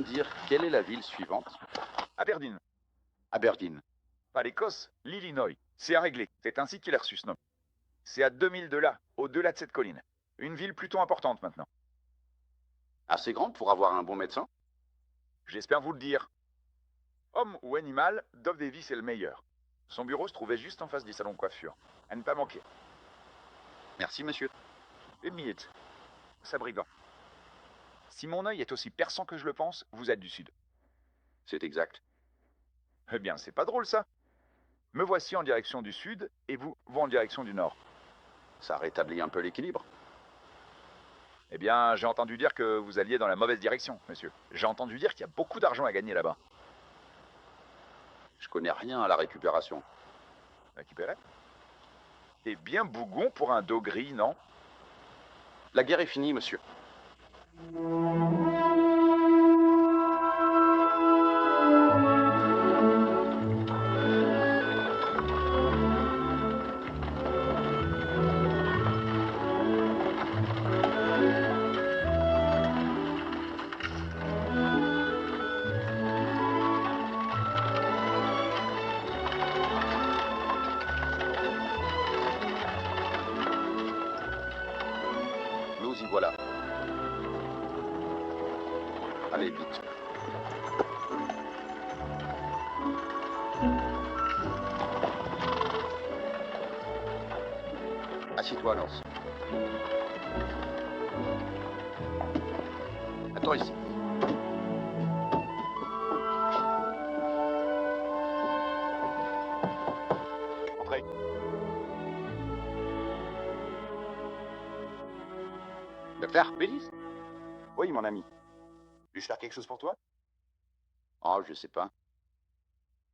dire quelle est la ville suivante? Aberdeen. Aberdeen. Pas l'Écosse, l'Illinois. C'est à régler. C'est ainsi qu'il a reçu ce nom. C'est à 2000 de là, au-delà de cette colline. Une ville plutôt importante maintenant. Assez grande pour avoir un bon médecin? J'espère vous le dire. Homme ou animal, Dov Davis est le meilleur. Son bureau se trouvait juste en face du salon de coiffure. À ne pas manquer. Merci, monsieur. Une minute. Sabrigan. Si mon œil est aussi perçant que je le pense, vous êtes du sud. C'est exact. Eh bien, c'est pas drôle ça. Me voici en direction du sud et vous en direction du nord. Ça rétablit un peu l'équilibre. Eh bien, j'ai entendu dire que vous alliez dans la mauvaise direction, monsieur. J'ai entendu dire qu'il y a beaucoup d'argent à gagner là-bas. Je connais rien à la récupération. Récupéré? T'es bien bougon pour un dos gris, non? La guerre est finie, monsieur. Nous y voilà. Allez, vite. Assis-toi, Lance. Attends ici. Entrez. Docteur Bélis? Oui, mon ami. Puis-je faire quelque chose pour toi? Oh, je sais pas.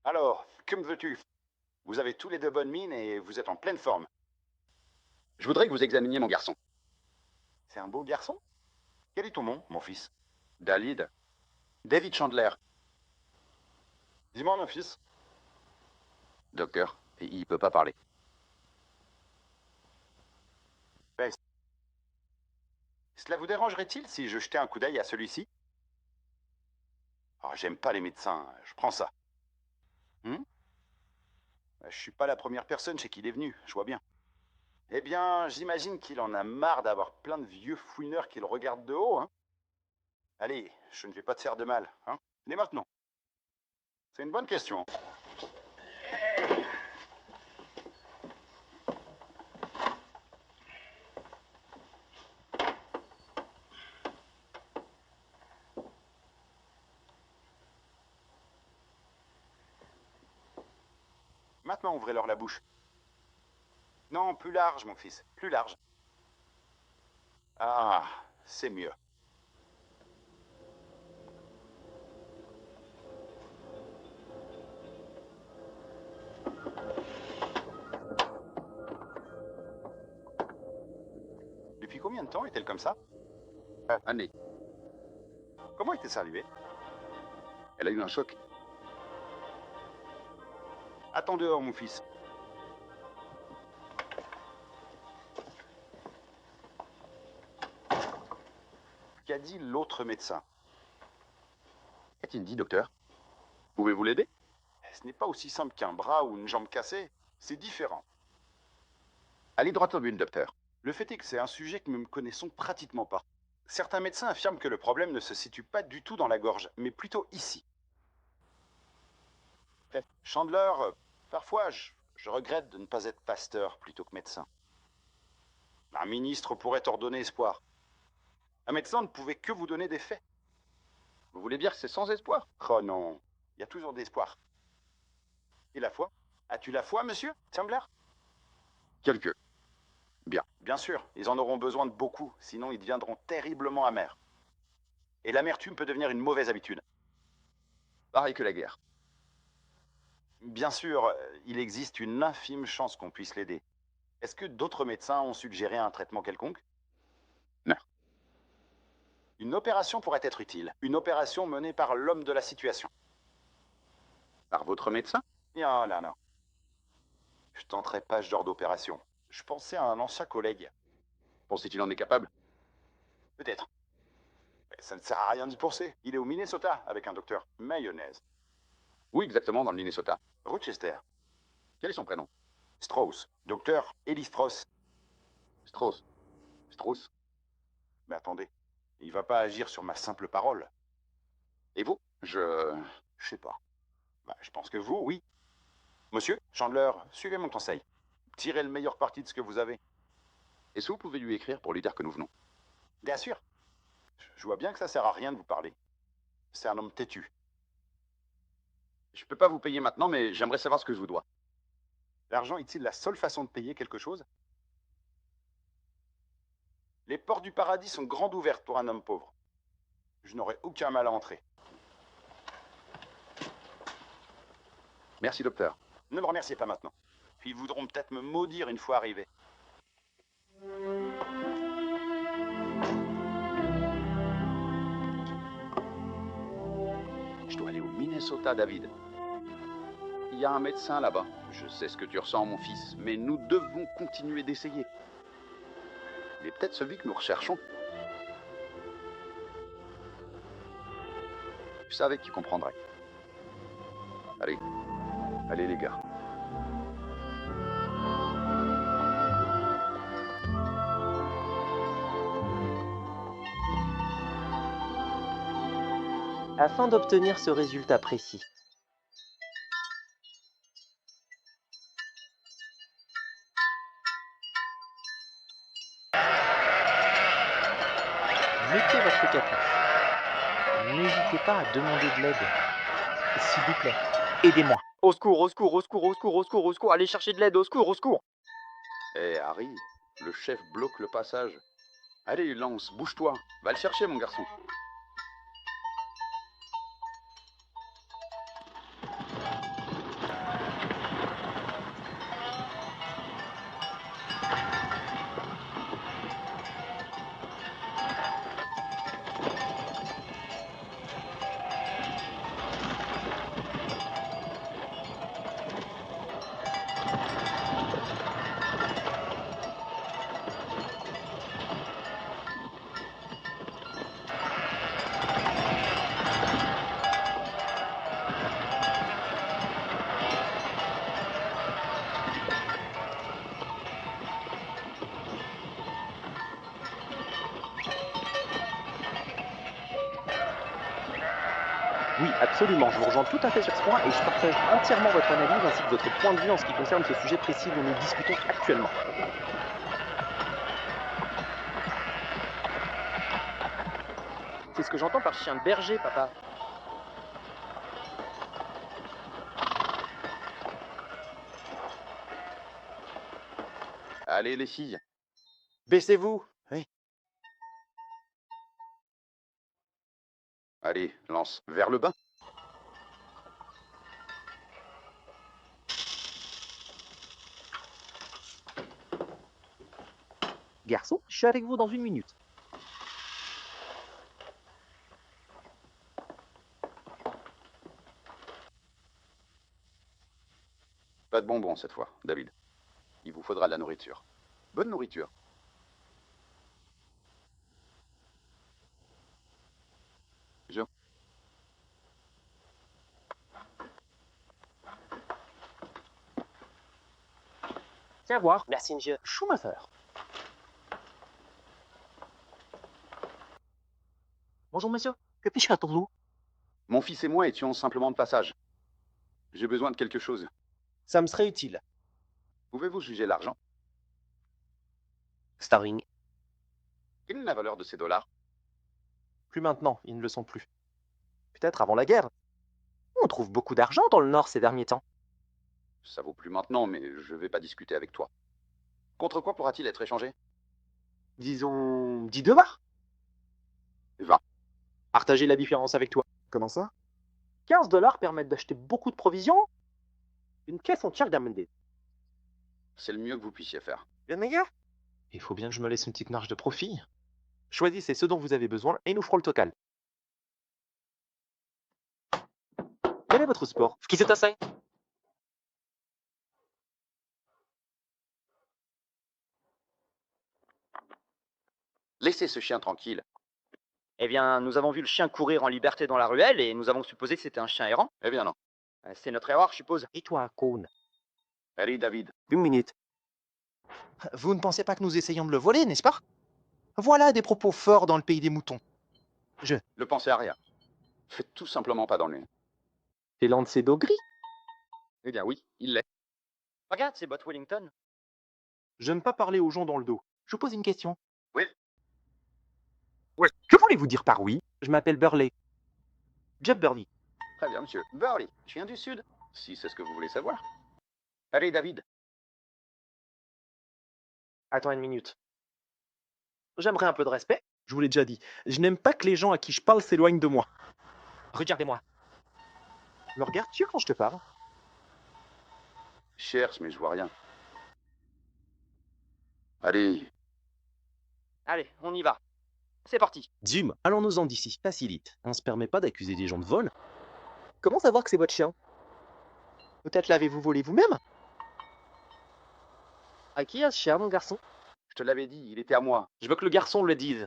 Alors, que me veux-tu? Vous avez tous les deux bonnes mines et vous êtes en pleine forme. Je voudrais que vous examiniez mon garçon. C'est un beau garçon? Quel est ton nom, mon fils? Dalid. David Chandler. Dis-moi, mon fils. Docteur, il peut pas parler. Cela vous dérangerait-il si je jetais un coup d'œil à celui-ci? Oh, j'aime pas les médecins, je prends ça. Je suis pas la première personne chez qui il est venu, je vois bien. Eh bien, j'imagine qu'il en a marre d'avoir plein de vieux fouineurs qui le regardent de haut, hein. Allez, je ne vais pas te faire de mal, hein. Mais maintenant. C'est une bonne question. Maintenant, ouvrez-leur la bouche. Non, plus large, mon fils, plus large. Ah, c'est mieux. Depuis combien de temps est-elle comme ça? Année. Comment était-ce arrivé? Elle a eu un choc. Attends dehors, mon fils. Qu'a dit l'autre médecin? Qu'a-t-il dit, docteur? Pouvez-vous l'aider? Ce n'est pas aussi simple qu'un bras ou une jambe cassée. C'est différent. Allez droit au but, docteur. Le fait est que c'est un sujet que nous ne connaissons pratiquement pas. Certains médecins affirment que le problème ne se situe pas du tout dans la gorge, mais plutôt ici. Chandler, parfois je regrette de ne pas être pasteur plutôt que médecin. Un ministre pourrait ordonner espoir. Un médecin ne pouvait que vous donner des faits. Vous voulez dire que c'est sans espoir? Oh non, il y a toujours d'espoir. Et la foi? As-tu la foi, monsieur Chandler? Quelques. Bien. Bien sûr, ils en auront besoin de beaucoup, sinon ils deviendront terriblement amers. Et l'amertume peut devenir une mauvaise habitude. Pareil que la guerre. Bien sûr, il existe une infime chance qu'on puisse l'aider. Est-ce que d'autres médecins ont suggéré un traitement quelconque? Non. Une opération pourrait être utile. Une opération menée par l'homme de la situation. Par votre médecin? Non, non, non. Je tenterai pas ce genre d'opération. Je pensais à un ancien collègue. Pensez-il en est capable? Peut-être. Mais ça ne sert à rien d'y penser. Il est au Minnesota avec un docteur Mayonnaise. Où exactement dans le Minnesota? Rochester. Quel est son prénom? Strauss. Docteur Eli Strauss. Strauss. Strauss. Mais attendez, il va pas agir sur ma simple parole. Et vous? Je sais pas. Bah, je pense que vous, oui. Monsieur, Chandler, suivez mon conseil. Tirez le meilleur parti de ce que vous avez. Est-ce que vous pouvez lui écrire pour lui dire que nous venons? Bien sûr. Je vois bien que ça sert à rien de vous parler. C'est un homme têtu. Je peux pas vous payer maintenant, mais j'aimerais savoir ce que je vous dois. L'argent est-il la seule façon de payer quelque chose? Les portes du paradis sont grandes ouvertes pour un homme pauvre. Je n'aurai aucun mal à entrer. Merci, docteur. Ne me remerciez pas maintenant. Ils voudront peut-être me maudire une fois arrivé. Je dois aller au Minnesota, David. Il y a un médecin là-bas. Je sais ce que tu ressens, mon fils, mais nous devons continuer d'essayer. Il est peut-être celui que nous recherchons. Je savais qu'il comprendrait. Allez. Allez, les gars. Afin d'obtenir ce résultat précis, mettez votre capuche. N'hésitez pas à demander de l'aide. S'il vous plaît, aidez-moi. Au secours, au secours, au secours, au secours, au secours, au secours, allez chercher de l'aide, au secours, au secours. Hé, Harry, le chef bloque le passage. Allez, Lance, bouge-toi. Va le chercher, mon garçon. Oui, absolument, je vous rejoins tout à fait sur ce point et je partage entièrement votre analyse ainsi que votre point de vue en ce qui concerne ce sujet précis dont nous discutons actuellement. C'est ce que j'entends par chien de berger, papa. Allez, les filles. Baissez-vous. Oui. Allez, Lance, vers le bas. Garçon, je suis avec vous dans 1 minute. Pas de bonbons cette fois, David. Il vous faudra de la nourriture. Bonne nourriture. Je... Tiens voir, merci monsieur Schumacher. Bonjour monsieur, que puis-je faire pour vous? Mon fils et moi étions simplement de passage. J'ai besoin de quelque chose. Ça me serait utile. Pouvez-vous juger l'argent? Starring. Quelle est la valeur de ces dollars? Plus maintenant, ils ne le sont plus. Peut-être avant la guerre. On trouve beaucoup d'argent dans le Nord ces derniers temps. Ça vaut plus maintenant, mais je vais pas discuter avec toi. Contre quoi pourra-t-il être échangé? Disons 10 dollars. 20. Partager la différence avec toi. Comment ça? 15 dollars permettent d'acheter beaucoup de provisions. Une caisse entière d'amendés. C'est le mieux que vous puissiez faire. Bien, les gars? Il faut bien que je me laisse une petite marge de profit. Choisissez ce dont vous avez besoin et nous ferons le total. Quel est votre sport? Ce qui s'est passé? Laissez ce chien tranquille. Eh bien, nous avons vu le chien courir en liberté dans la ruelle et nous avons supposé que c'était un chien errant. Eh bien non. C'est notre erreur, je suppose. Et toi, Cône? Allez, David. Une minute. Vous ne pensez pas que nous essayons de le voler, n'est-ce pas? Voilà des propos forts dans le pays des moutons. Ne pensez à rien. Faites tout simplement pas dans le nez. C'est Lancedo gris? Eh bien oui, il l'est. Regarde, c'est Bot Wellington. J'aime pas parler aux gens dans le dos. Je vous pose une question. Oui. Ouais. Que voulez-vous dire par oui? Je m'appelle Burley. Jeff Burley. Très bien, monsieur. Burley, je viens du sud. Si c'est ce que vous voulez savoir. Allez, David. Attends une minute. J'aimerais un peu de respect. Je vous l'ai déjà dit. Je n'aime pas que les gens à qui je parle s'éloignent de moi. Regardez-moi. Me regardes-tu quand je te parle? Je cherche, mais je vois rien. Allez, Allez, on y va. C'est parti. Dim, allons-nous-en d'ici. Facilite. On se permet pas d'accuser des gens de vol. Comment savoir que c'est votre chien? Peut-être l'avez-vous volé vous-même? À qui a ce chien, mon garçon? je te l'avais dit, il était à moi. Je veux que le garçon le dise.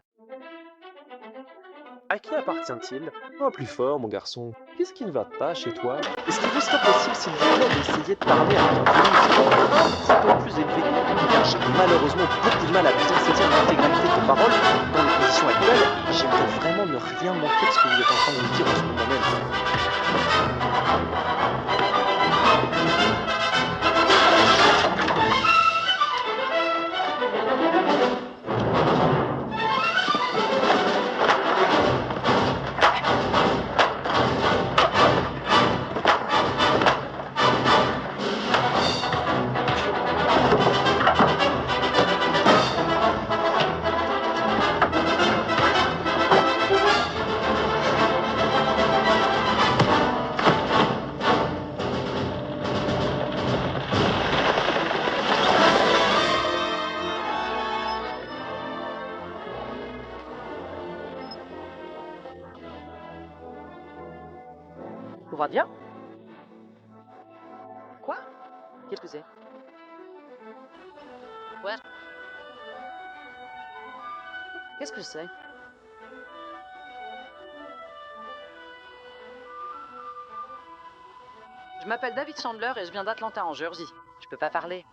À qui appartient-il? Oh, plus fort, mon garçon. Qu'est-ce qui ne va pas chez toi? Est-ce qu'il vous serait possible, s'il vous plaît, d'essayer de parler avec un volume un petit peu plus élevé? Car j'ai malheureusement beaucoup de mal à bien saisir l'intégralité de vos paroles dans les conditions actuelles, et j'aimerais vraiment ne rien manquer de ce que vous êtes en train de me dire en ce moment même. Tout va bien? Quoi? Qu'est-ce que c'est? Ouais. Qu'est-ce que c'est? Je m'appelle David Chandler et je viens d'Atlanta en Géorgie. Je peux pas parler.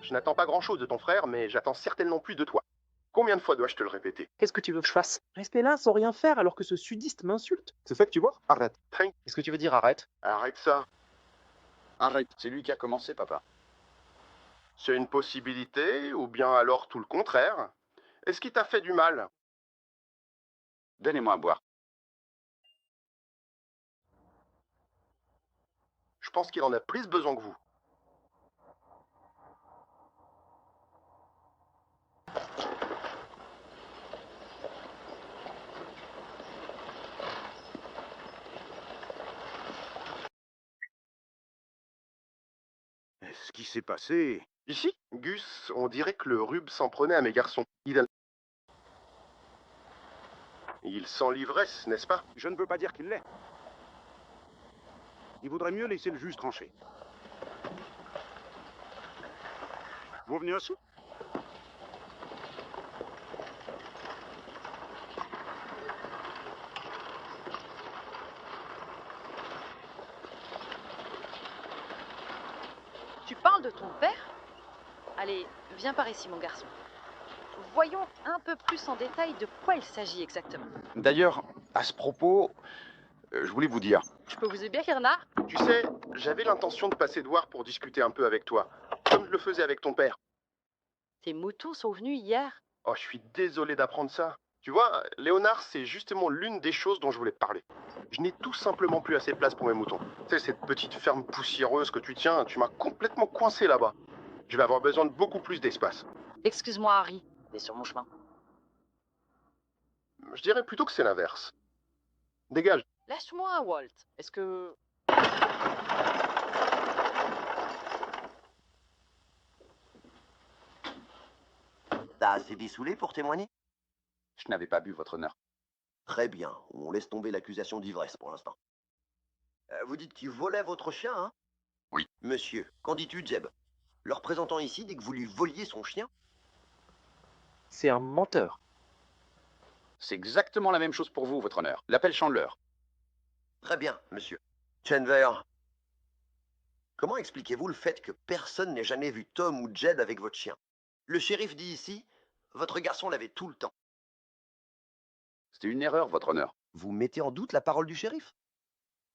Je n'attends pas grand-chose de ton frère, mais j'attends certainement plus de toi. Combien de fois dois-je te le répéter? Qu'est-ce que tu veux que je fasse? Rester là sans rien faire alors que ce sudiste m'insulte? C'est ça que tu vois? Arrête. Trank, Qu'est-ce que tu veux dire arrête? arrête ça. Arrête, c'est lui qui a commencé, papa. C'est une possibilité, ou bien alors tout le contraire. Est-ce qu'il t'a fait du mal? Donnez-moi à boire. Je pense qu'il en a plus besoin que vous. Qu'est-ce qui s'est passé? Ici, Gus, on dirait que le rub s'en prenait à mes garçons. Il sent l'ivresse, n'est-ce pas? Je ne veux pas dire qu'il l'est. Il vaudrait mieux laisser le juge trancher. Vous venez aussi? Tu parles de ton père? Allez, viens par ici, mon garçon. Voyons un peu plus en détail de quoi il s'agit exactement. D'ailleurs, à ce propos, je voulais vous dire. Je peux vous obéir là? Tu sais, j'avais l'intention de passer te voir pour discuter un peu avec toi, comme je le faisais avec ton père. Tes moutons sont venus hier. Oh, je suis désolé d'apprendre ça. Tu vois, Léonard, c'est justement l'une des choses dont je voulais te parler. Je n'ai tout simplement plus assez de place pour mes moutons. Tu sais, cette petite ferme poussiéreuse que tu tiens, tu m'as complètement coincé là-bas. Je vais avoir besoin de beaucoup plus d'espace. Excuse-moi, Harry. T'es sur mon chemin. Je dirais plutôt que c'est l'inverse. Dégage. Lâche-moi, Walt. Est-ce que... T'as assez dessoulé pour témoigner? Je n'avais pas bu, votre honneur. Très bien, on laisse tomber l'accusation d'ivresse pour l'instant. Vous dites qu'il volait votre chien, hein? Oui. Monsieur, qu'en dis-tu, Zeb? Le représentant ici dit que vous lui voliez son chien? C'est un menteur. C'est exactement la même chose pour vous, votre honneur. L'appel Chandler. Très bien, monsieur. Chandler, comment expliquez-vous le fait que personne n'ait jamais vu Tom ou Jed avec votre chien? Le shérif dit ici, votre garçon l'avait tout le temps. C'était une erreur, votre honneur. Vous mettez en doute la parole du shérif?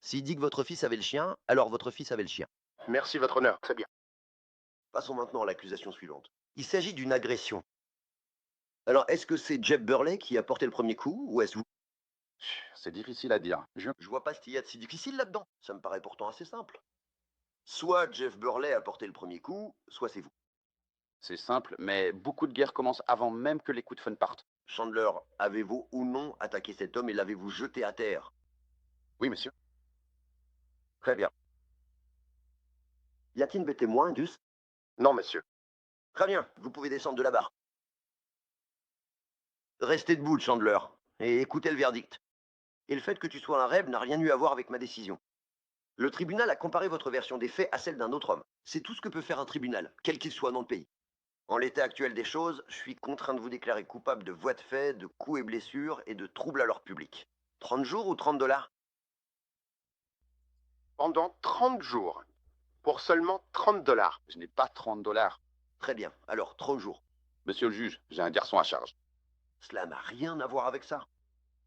S'il dit que votre fils avait le chien, alors votre fils avait le chien. Merci, votre honneur. Très bien. Passons maintenant à l'accusation suivante. Il s'agit d'une agression. Alors, est-ce que c'est Jeff Burley qui a porté le premier coup, ou est-ce vous? C'est difficile à dire. Je vois pas ce qu'il y a de si difficile là-dedans. Ça me paraît pourtant assez simple. Soit Jeff Burley a porté le premier coup, soit c'est vous. C'est simple, mais beaucoup de guerres commencent avant même que les coups de fun partent. Chandler, avez-vous ou non attaqué cet homme et l'avez-vous jeté à terre? Oui, monsieur. Très bien. Y a-t-il des témoins, Gus? Non, monsieur. Très bien, vous pouvez descendre de la barre. Restez debout, Chandler, et écoutez le verdict. Et le fait que tu sois un rêve n'a rien eu à voir avec ma décision. Le tribunal a comparé votre version des faits à celle d'un autre homme. C'est tout ce que peut faire un tribunal, quel qu'il soit dans le pays. En l'état actuel des choses, je suis contraint de vous déclarer coupable de voies de fait, de coups et blessures et de troubles à l'ordre public. 30 jours ou 30 $? Pendant 30 jours. Pour seulement 30 $. Je n'ai pas 30 $. Très bien, alors 30 jours. Monsieur le juge, j'ai un garçon à charge. Cela n'a rien à voir avec ça.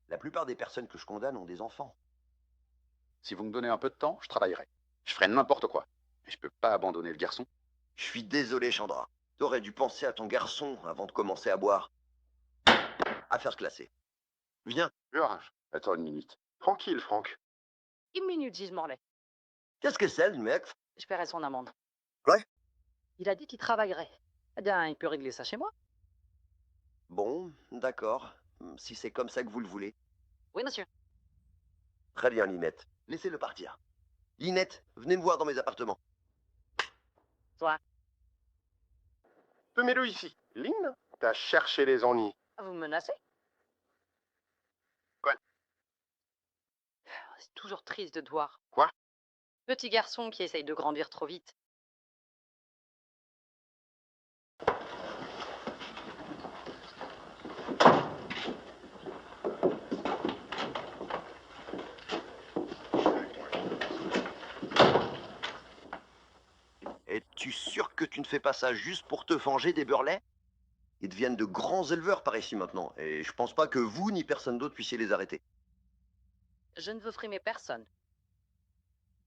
La plupart des personnes que je condamne ont des enfants. Si vous me donnez un peu de temps, je travaillerai. Je ferai n'importe quoi. Mais je peux pas abandonner le garçon. Je suis désolé, Chandra. T'aurais dû penser à ton garçon avant de commencer à boire. Affaire classée. Viens. George. Attends une minute. Tranquille, Franck. Une minute, Gise Morlaix. Qu'est-ce que c'est, le mec? Je paierai son amende. Ouais. Il a dit qu'il travaillerait. Eh bien, il peut régler ça chez moi. Bon, d'accord. Si c'est comme ça que vous le voulez. Oui, monsieur. Très bien, Linette. Laissez-le partir. Linette, venez me voir dans mes appartements. Toi, Te mets-le ici. Lynn, t'as cherché les ennuis. vous me menacez? Quoi? C'est toujours triste de te voir. Quoi? Petit garçon qui essaye de grandir trop vite. Es-tu sûr que tu ne fais pas ça juste pour te venger des Burley? Ils deviennent de grands éleveurs par ici maintenant, et je pense pas que vous ni personne d'autre puissiez les arrêter. Je ne veux frimer personne.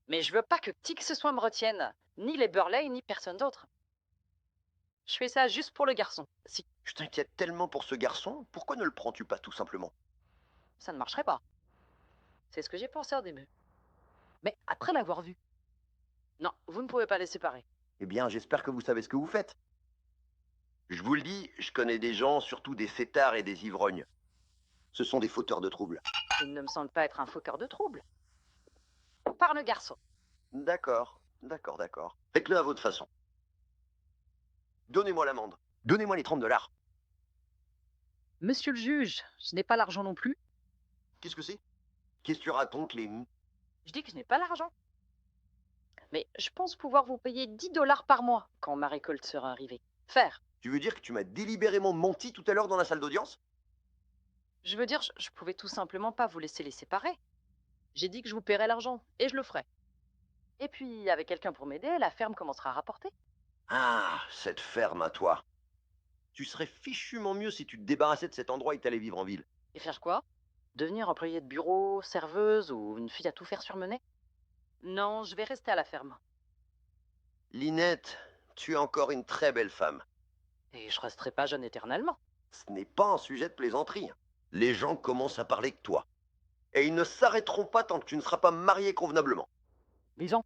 Mais je veux pas que qui que ce soit me retienne. Ni les Burley, ni personne d'autre. Je fais ça juste pour le garçon. Si Je t'inquiète tellement pour ce garçon, pourquoi ne le prends-tu pas tout simplement? ça ne marcherait pas. C'est ce que j'ai pensé au début. Mais après l'avoir vu. Non, vous ne pouvez pas les séparer. Eh bien, j'espère que vous savez ce que vous faites. Je vous le dis, je connais des gens, surtout des fêtards et des ivrognes. Ce sont des fauteurs de troubles. Il ne me semble pas être un fauteur de trouble. Parle garçon. D'accord, d'accord. Faites-le à votre façon. Donnez-moi l'amende. Donnez-moi les 30 $. Monsieur le juge, je n'ai pas l'argent non plus. Qu'est-ce que c'est? Qu'est-ce que tu racontes, Lémi? Je dis que je n'ai pas l'argent. Mais je pense pouvoir vous payer 10 $ par mois quand ma récolte sera arrivée. Faire. Tu veux dire que tu m'as délibérément menti tout à l'heure dans la salle d'audience? Je veux dire, je pouvais tout simplement pas vous laisser les séparer. J'ai dit que je vous paierais l'argent, et je le ferai. Et puis, avec quelqu'un pour m'aider, la ferme commencera à rapporter. Ah, cette ferme à toi. Tu serais fichument mieux si tu te débarrassais de cet endroit et t'allais vivre en ville. Et faire quoi? Devenir employée de bureau, serveuse ou une fille à tout faire surmener? Non, je vais rester à la ferme. Linette, tu es encore une très belle femme. Et je resterai pas jeune éternellement. Ce n'est pas un sujet de plaisanterie. Les gens commencent à parler de toi. Et ils ne s'arrêteront pas tant que tu ne seras pas marié convenablement. Bison,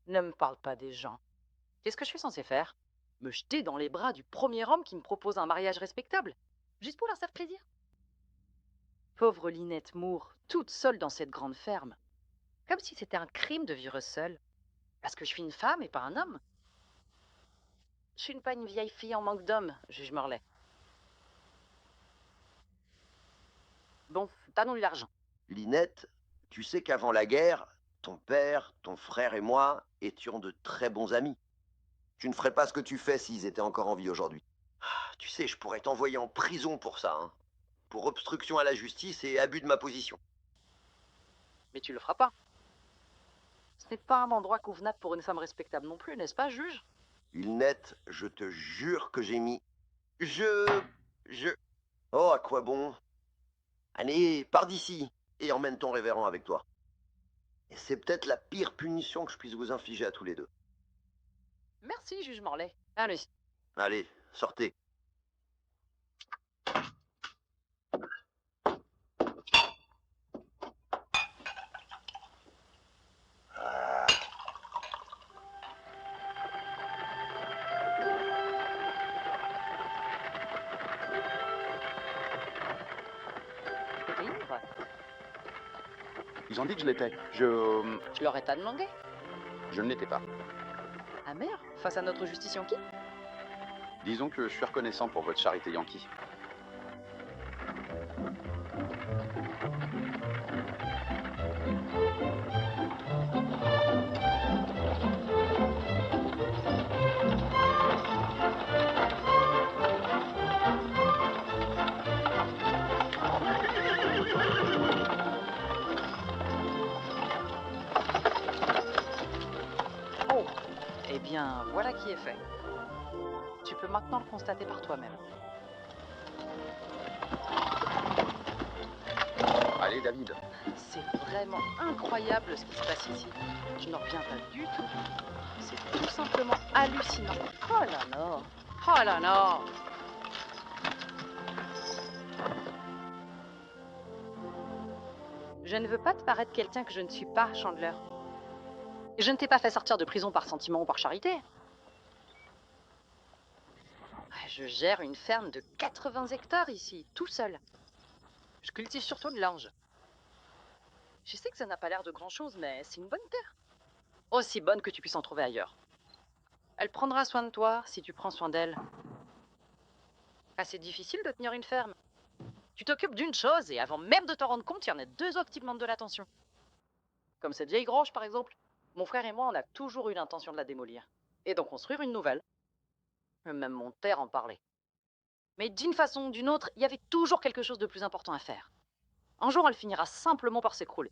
ne me parle pas des gens. Qu'est-ce que je suis censé faire? Me jeter dans les bras du premier homme qui me propose un mariage respectable? Juste pour leur faire plaisir? Pauvre Linette Moore, toute seule dans cette grande ferme. Comme si c'était un crime de vivre seule. Parce que je suis une femme et pas un homme. Je suis pas une vieille fille en manque d'homme, juge Morlaix. Bon, donne-lui l'argent. Linette, tu sais qu'avant la guerre, ton père, ton frère et moi étions de très bons amis. Tu ne ferais pas ce que tu fais s'ils étaient encore en vie aujourd'hui. Tu sais, je pourrais t'envoyer en prison pour ça, hein. Pour obstruction à la justice et abus de ma position. Mais tu le feras pas. Ce n'est pas un endroit convenable pour une femme respectable non plus, n'est-ce pas, juge? Il net, je te jure que j'ai mis... Je... Oh, à quoi bon? Allez, pars d'ici et emmène ton révérend avec toi. Et c'est peut-être la pire punition que je puisse vous infliger à tous les deux. Merci, juge Morlaix. Allez. Allez, sortez. T'étais ivre. Ils ont dit que je l'étais. Je Je leur ai pas demandé. ne l'étais pas. Amer, face à notre justice Yankee? Disons que je suis reconnaissant pour votre charité Yankee. Oh, eh bien, voilà qui est fait. Tu peux maintenant le constater par toi-même. Allez, David. C'est vraiment incroyable ce qui se passe ici. Je n'en reviens pas du tout. C'est tout simplement hallucinant. Oh là là. Oh là là. Je ne veux pas te paraître quelqu'un que je ne suis pas, Chandler. Je ne t'ai pas fait sortir de prison par sentiment ou par charité. Je gère une ferme de 80 hectares ici, tout seul. Je cultive surtout de l'orge. Je sais que ça n'a pas l'air de grand-chose, mais c'est une bonne terre. Aussi bonne que tu puisses en trouver ailleurs. Elle prendra soin de toi si tu prends soin d'elle. Ah, c'est difficile de tenir une ferme. Tu t'occupes d'une chose et avant même de t'en rendre compte, il y en a deux autres qui demandent de l'attention. Comme cette vieille grange, par exemple. Mon frère et moi, on a toujours eu l'intention de la démolir. Et d'en construire une nouvelle. Même mon père en parlait. Mais d'une façon ou d'une autre, il y avait toujours quelque chose de plus important à faire. Un jour, elle finira simplement par s'écrouler.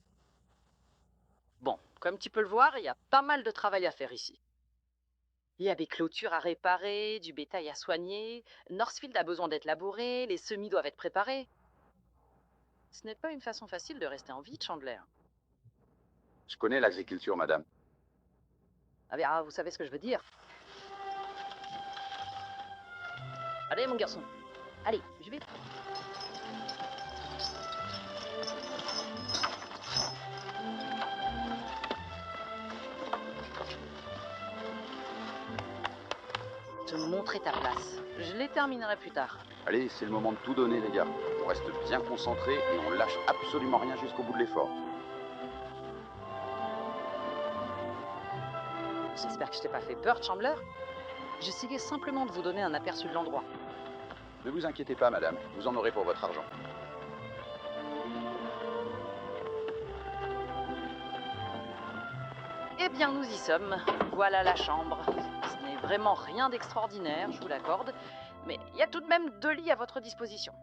Bon, comme tu peux le voir, il y a pas mal de travail à faire ici. Il y a des clôtures à réparer, du bétail à soigner, Northfield a besoin d'être labouré, les semis doivent être préparés. Ce n'est pas une façon facile de rester en vie, Chandler. Je connais l'agriculture, madame. Ah, vous savez ce que je veux dire. Allez, mon garçon. Allez, je vais. Te montrer ta place. Je les terminerai plus tard. Allez, c'est le moment de tout donner, les gars. On reste bien concentrés et on lâche absolument rien jusqu'au bout de l'effort. J'espère que je t'ai pas fait peur, Chandler. J'essayais simplement de vous donner un aperçu de l'endroit. Ne vous inquiétez pas, madame. Vous en aurez pour votre argent. Eh bien, nous y sommes. Voilà la chambre. Ce n'est vraiment rien d'extraordinaire, je vous l'accorde, mais il y a tout de même 2 lits à votre disposition.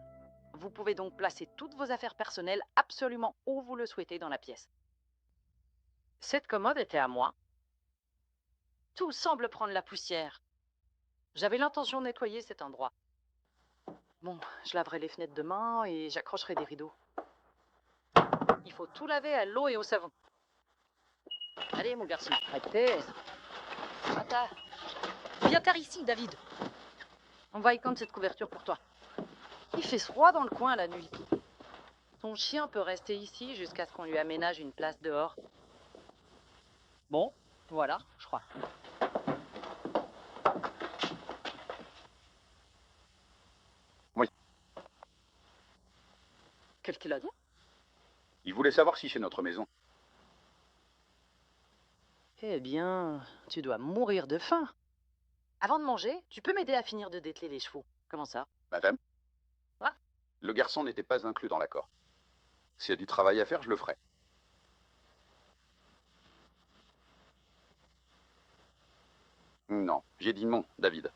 Vous pouvez donc placer toutes vos affaires personnelles absolument où vous le souhaitez dans la pièce. Cette commode était à moi. Tout semble prendre la poussière. J'avais l'intention de nettoyer cet endroit. Bon, je laverai les fenêtres demain et j'accrocherai des rideaux. Il faut tout laver à l'eau et au savon. Allez, mon garçon, arrêtez. Attends. Viens t'arrêter ici, David. On va étendre cette couverture pour toi. Il fait froid dans le coin la nuit. Ton chien peut rester ici jusqu'à ce qu'on lui aménage une place dehors. Bon, voilà, je crois. Oui. Qu'est-ce qu'il a dit? Il voulait savoir si c'est notre maison. Eh bien, tu dois mourir de faim. Avant de manger, tu peux m'aider à finir de dételer les chevaux. Comment ça? Madame? Quoi? Le garçon n'était pas inclus dans l'accord. S'il y a du travail à faire, je le ferai. Non, j'ai dit non, David.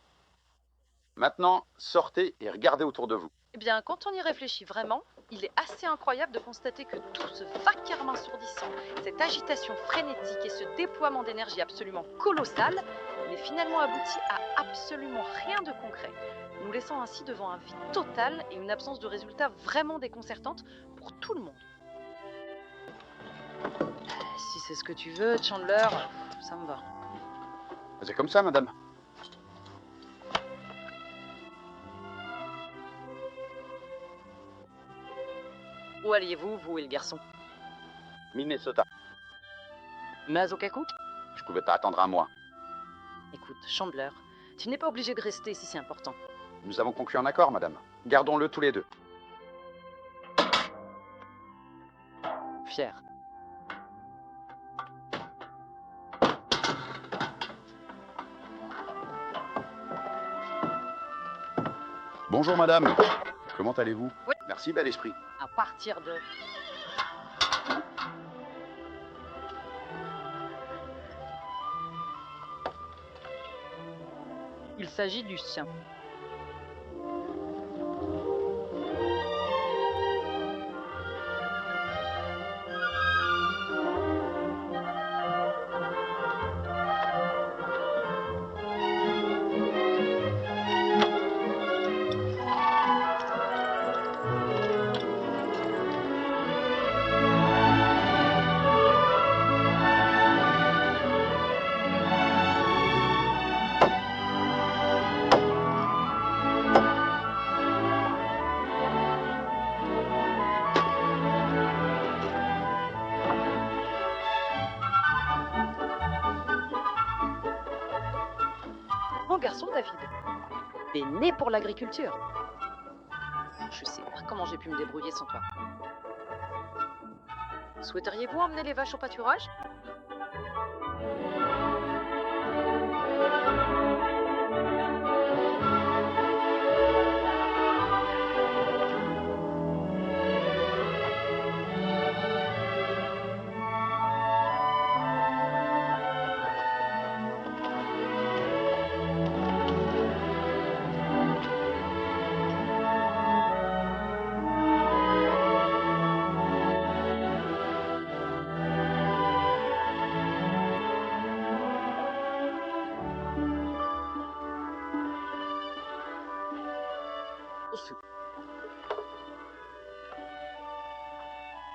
Maintenant, sortez et regardez autour de vous. Eh bien, quand on y réfléchit vraiment, il est assez incroyable de constater que tout ce vacarme assourdissant, cette agitation frénétique et ce déploiement d'énergie absolument colossal n'est finalement abouti à absolument rien de concret, nous laissant ainsi devant un vide total et une absence de résultats vraiment déconcertante pour tout le monde. Si c'est ce que tu veux, Chandler, ça me va. C'est comme ça, madame. Où alliez-vous, vous et le garçon? Minnesota. Mazokaku? Je pouvais pas attendre un mois. Écoute, Chandler, tu n'es pas obligé de rester si c'est important. Nous avons conclu un accord, madame. Gardons-le tous les deux. Fier. Bonjour, madame. Comment allez-vous? Oui. Merci, bel esprit. À partir de... Il s'agit du sien. Mon garçon David, t'es né pour l'agriculture. Je sais pas comment j'ai pu me débrouiller sans toi. Souhaiteriez-vous emmener les vaches au pâturage?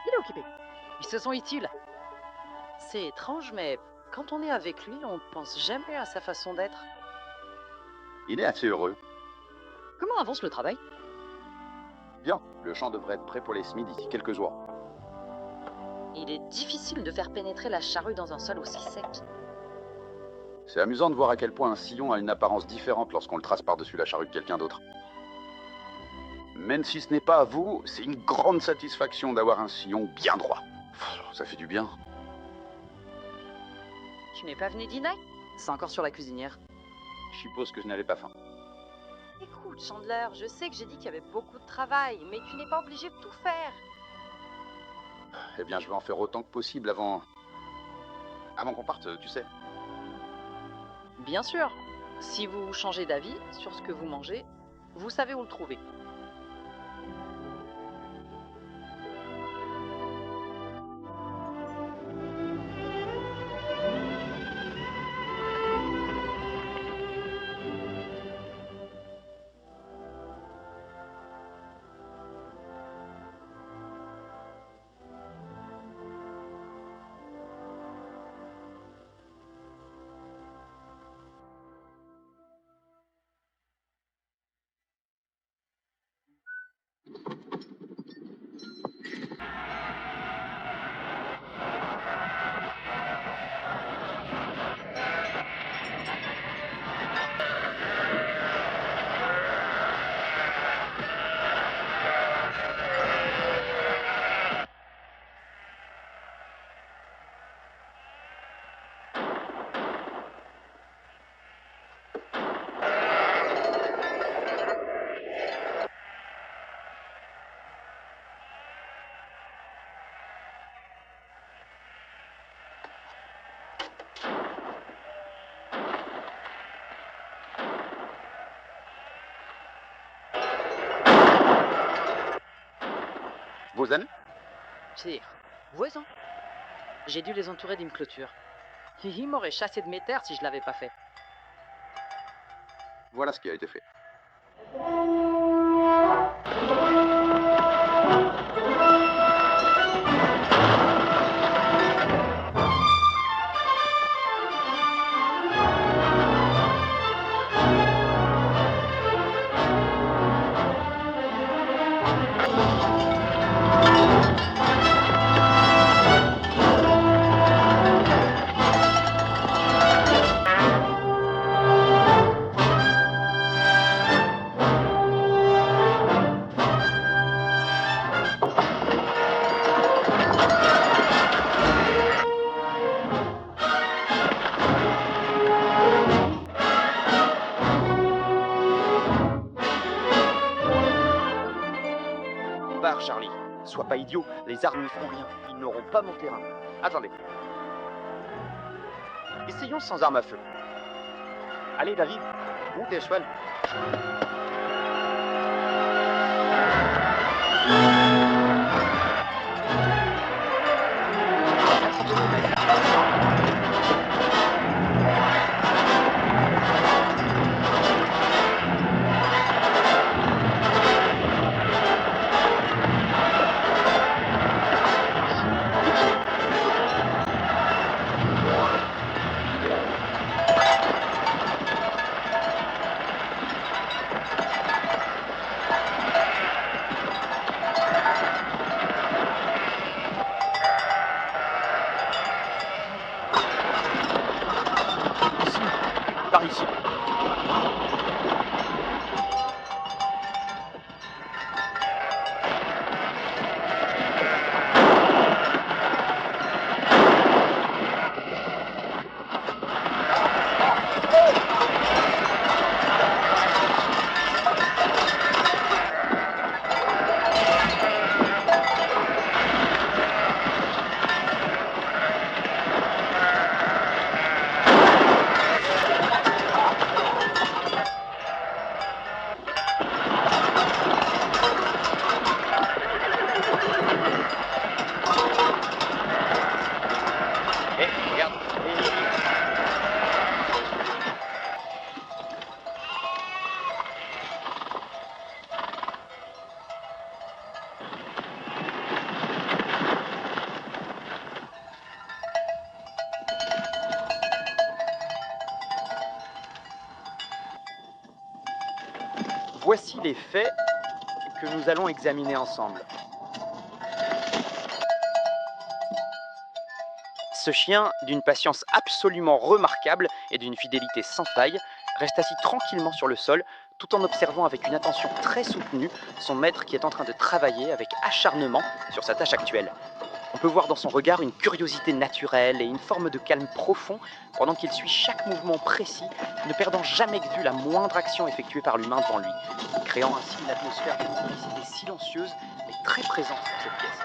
Il est occupé. Ils se sont utiles. C'est étrange, mais quand on est avec lui, on pense jamais à sa façon d'être. Il est assez heureux. Comment avance le travail? Bien, le champ devrait être prêt pour les semis d'ici quelques jours. Il est difficile de faire pénétrer la charrue dans un sol aussi sec. C'est amusant de voir à quel point un sillon a une apparence différente lorsqu'on le trace par-dessus la charrue de quelqu'un d'autre. Même si ce n'est pas à vous, c'est une grande satisfaction d'avoir un sillon bien droit. Ça fait du bien. Tu n'es pas venu dîner? C'est encore sur la cuisinière. Je suppose que je n'avais pas faim. Écoute, Chandler, je sais que j'ai dit qu'il y avait beaucoup de travail, mais tu n'es pas obligé de tout faire. Eh bien, je vais en faire autant que possible avant qu'on parte, tu sais. Bien sûr. Si vous changez d'avis sur ce que vous mangez, vous savez où le trouver. Vos amis? Pire, voisins. J'ai dû les entourer d'une clôture. Ils m'auraient chassé de mes terres si je l'avais pas fait. Voilà ce qui a été fait. Barre, Charlie. Sois pas idiot, les armes n'y feront rien. Ils n'auront pas mon terrain. Attendez. Essayons sans arme à feu. Allez, David, monte à cheval. Par ici. Regarde. Voici les faits que nous allons examiner ensemble. Ce chien, d'une patience absolument remarquable et d'une fidélité sans faille, reste assis tranquillement sur le sol, tout en observant avec une attention très soutenue son maître qui est en train de travailler avec acharnement sur sa tâche actuelle. On peut voir dans son regard une curiosité naturelle et une forme de calme profond pendant qu'il suit chaque mouvement précis, ne perdant jamais de vue la moindre action effectuée par l'humain devant lui, créant ainsi une atmosphère de complicité silencieuse mais très présente dans cette pièce.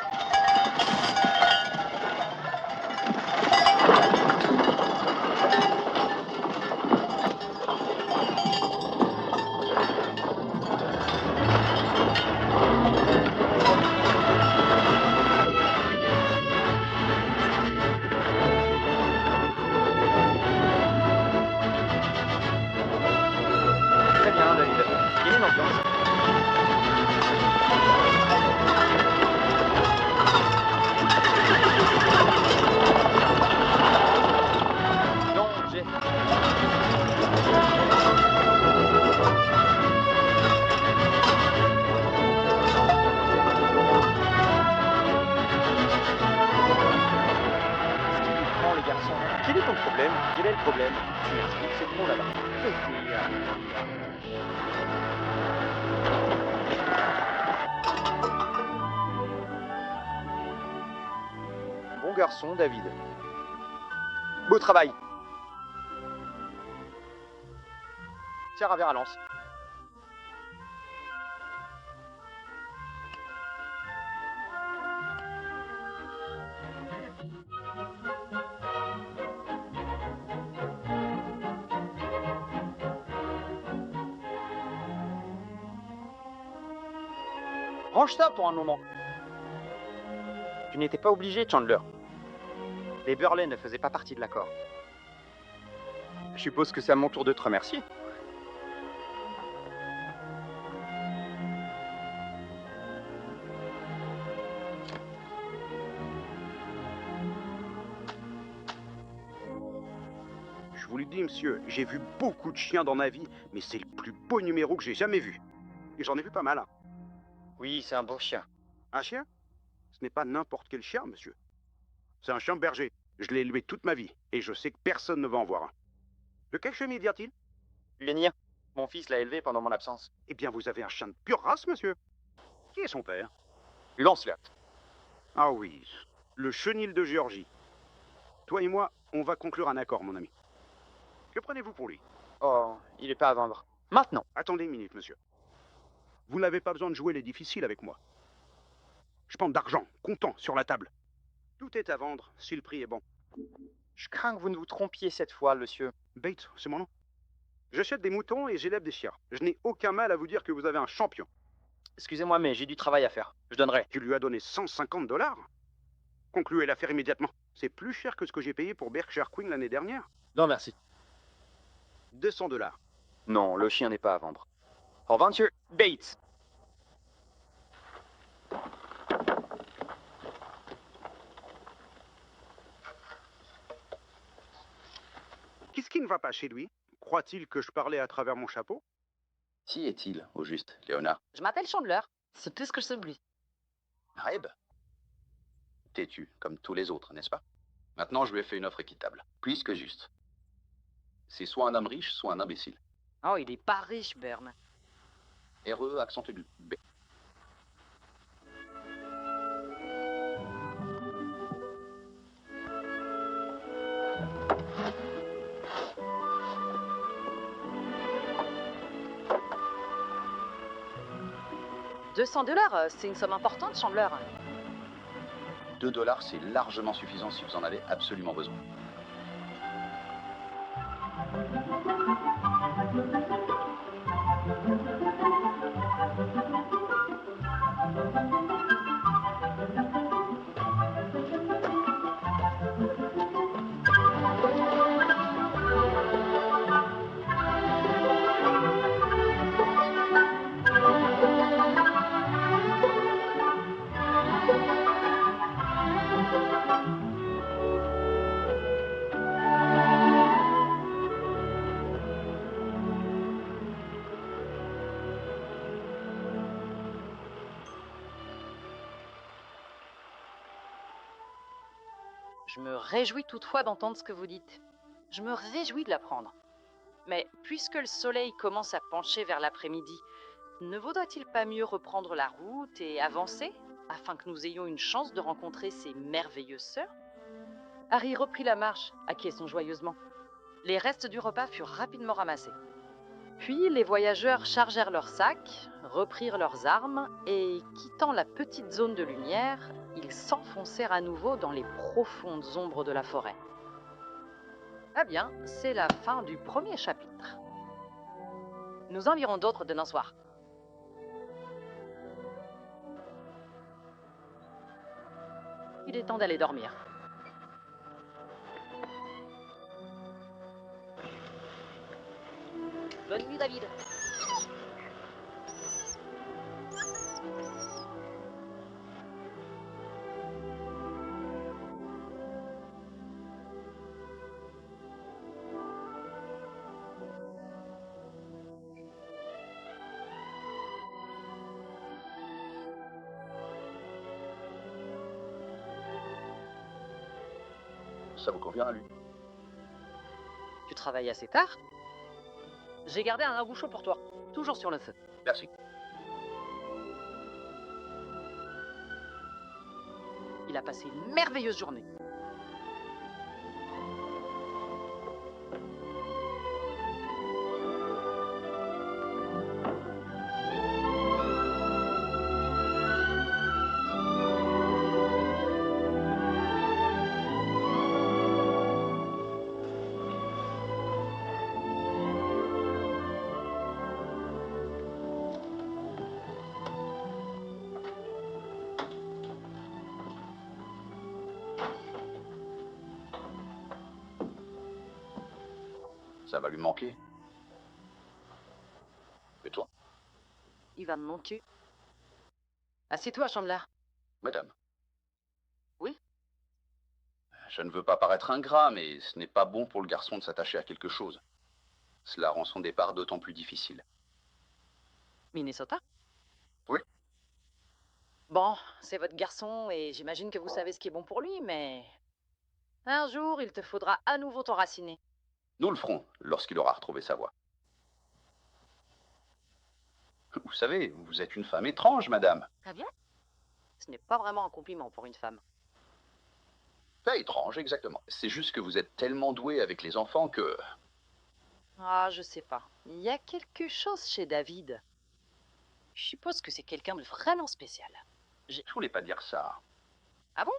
Très bien, David. Il est l'ambiance. Non, j'ai... Prends les garçons. Quel est ton problème? Quel est le problème? Tu m'expliques, c'est bon là-bas. Bon garçon, David. Beau travail. Tire un verre à lance. Range ça pour un moment. Tu n'étais pas obligé, Chandler. Les Burley ne faisaient pas partie de l'accord. Je suppose que c'est à mon tour de te remercier. Je vous le dis, monsieur, j'ai vu beaucoup de chiens dans ma vie, mais c'est le plus beau numéro que j'ai jamais vu. Et j'en ai vu pas mal, hein. Oui, c'est un beau chien. Un chien? Ce n'est pas n'importe quel chien, monsieur. C'est un chien berger. Je l'ai élevé toute ma vie, et je sais que personne ne va en voir un. De quelle chenille vient-il? Le mien. Mon fils l'a élevé pendant mon absence. Eh bien, vous avez un chien de pure race, monsieur. Qui est son père? Lancelot. Ah oui, le chenil de Géorgie. Toi et moi, on va conclure un accord, mon ami. Que prenez-vous pour lui? Oh, il est pas à vendre. Maintenant. Attendez une minute, monsieur. Vous n'avez pas besoin de jouer les difficiles avec moi. Je prends d'argent, comptant, sur la table. Tout est à vendre, si le prix est bon. Je crains que vous ne vous trompiez cette fois, monsieur. Bates, c'est mon nom. J'achète des moutons et j'élève des chiens. Je n'ai aucun mal à vous dire que vous avez un champion. Excusez-moi, mais j'ai du travail à faire. Je donnerai. Tu lui as donné 150 $? Concluez l'affaire immédiatement. C'est plus cher que ce que j'ai payé pour Berkshire Queen l'année dernière. Non, merci. 200 $. Non, le chien n'est pas à vendre. Au revoir, monsieur Bates. Qu'est-ce qui ne va pas chez lui? Croit-il que je parlais à travers mon chapeau? Qui est-il, au juste, Léonard? Je m'appelle Chandler. C'est tout ce que je sais de lui. Reb? Têtu, comme tous les autres, n'est-ce pas? Maintenant, je lui ai fait une offre équitable, plus que juste. C'est soit un homme riche, soit un imbécile. Oh, il est pas riche, Bern. RE, accent aigu. B. $200, c'est une somme importante, Chandler. 2 $, c'est largement suffisant si vous en avez absolument besoin. Je me réjouis toutefois d'entendre ce que vous dites. Je me réjouis de l'apprendre. Mais puisque le soleil commence à pencher vers l'après-midi, ne vaudrait-il pas mieux reprendre la route et avancer, afin que nous ayons une chance de rencontrer ces merveilleuses sœurs? Harry reprit la marche, acquiesçant joyeusement. Les restes du repas furent rapidement ramassés. Puis les voyageurs chargèrent leurs sacs, reprirent leurs armes et, quittant la petite zone de lumière, ils s'enfoncèrent à nouveau dans les profondes ombres de la forêt. Ah bien, c'est la fin du premier chapitre. Nous en lirons d'autres demain soir. Il est temps d'aller dormir. Bonne nuit, David. Ça vous convient à lui? Tu travailles assez tard? J'ai gardé un ragoût chaud pour toi, toujours sur le feu. Merci. Il a passé une merveilleuse journée. Ça va lui manquer. Et toi? Il va me manquer. Assieds-toi, Chandler. Madame. Oui? Je ne veux pas paraître ingrat, mais ce n'est pas bon pour le garçon de s'attacher à quelque chose. Cela rend son départ d'autant plus difficile. Minnesota? Oui. Bon, c'est votre garçon et j'imagine que vous savez ce qui est bon pour lui, mais un jour, il te faudra à nouveau t'enraciner. Nous le ferons lorsqu'il aura retrouvé sa voie. Vous savez, vous êtes une femme étrange, madame. Ah bien? Ce n'est pas vraiment un compliment pour une femme. Pas étrange, exactement. C'est juste que vous êtes tellement douée avec les enfants que... Ah, je sais pas. Il y a quelque chose chez David. Je suppose que c'est quelqu'un de vraiment spécial. Je voulais pas dire ça. Ah bon?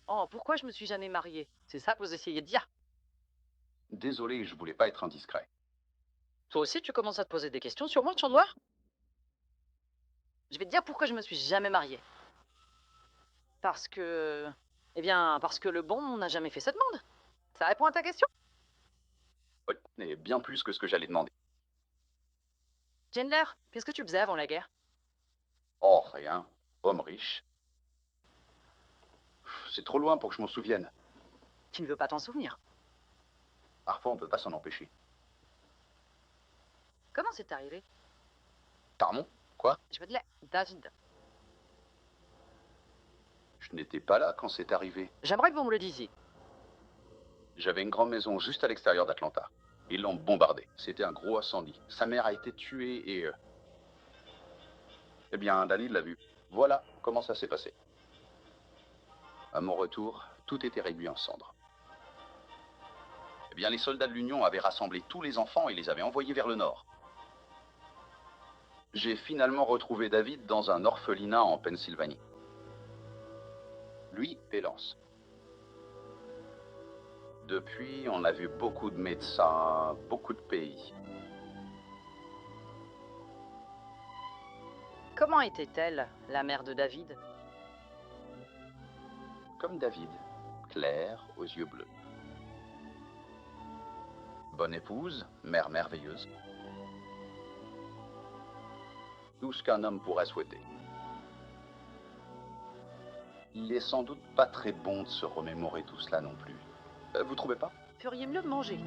Oh, pourquoi je me suis jamais mariée? C'est ça que vous essayez de dire? Désolé, je voulais pas être indiscret. Toi aussi, tu commences à te poser des questions sur moi, Chandler? Je vais te dire pourquoi je me suis jamais mariée. Parce que... Eh bien, parce que le bon n'a jamais fait cette demande. Ça répond à ta question? Oui, et bien plus que ce que j'allais demander. Chandler, qu'est-ce que tu faisais avant la guerre? Oh, rien. Homme riche. C'est trop loin pour que je m'en souvienne. Tu ne veux pas t'en souvenir. Parfois, on peut pas s'en empêcher. Comment c'est arrivé? Pardon? Quoi? Je veux de la... David. Je n'étais pas là quand c'est arrivé. J'aimerais que vous me le disiez. J'avais une grande maison juste à l'extérieur d'Atlanta. Ils l'ont bombardée. C'était un gros incendie. Sa mère a été tuée et... Eh bien, Danny l'a vu. Voilà comment ça s'est passé. À mon retour, tout était réduit en cendres. Eh bien, les soldats de l'Union avaient rassemblé tous les enfants et les avaient envoyés vers le nord. J'ai finalement retrouvé David dans un orphelinat en Pennsylvanie. Lui et Lance. Depuis, on a vu beaucoup de médecins, beaucoup de pays. Comment était-elle, la mère de David? Comme David, claire, aux yeux bleus. Bonne épouse, mère merveilleuse. Tout ce qu'un homme pourrait souhaiter. Il est sans doute pas très bon de se remémorer tout cela non plus. Vous trouvez pas? Feriez mieux de manger.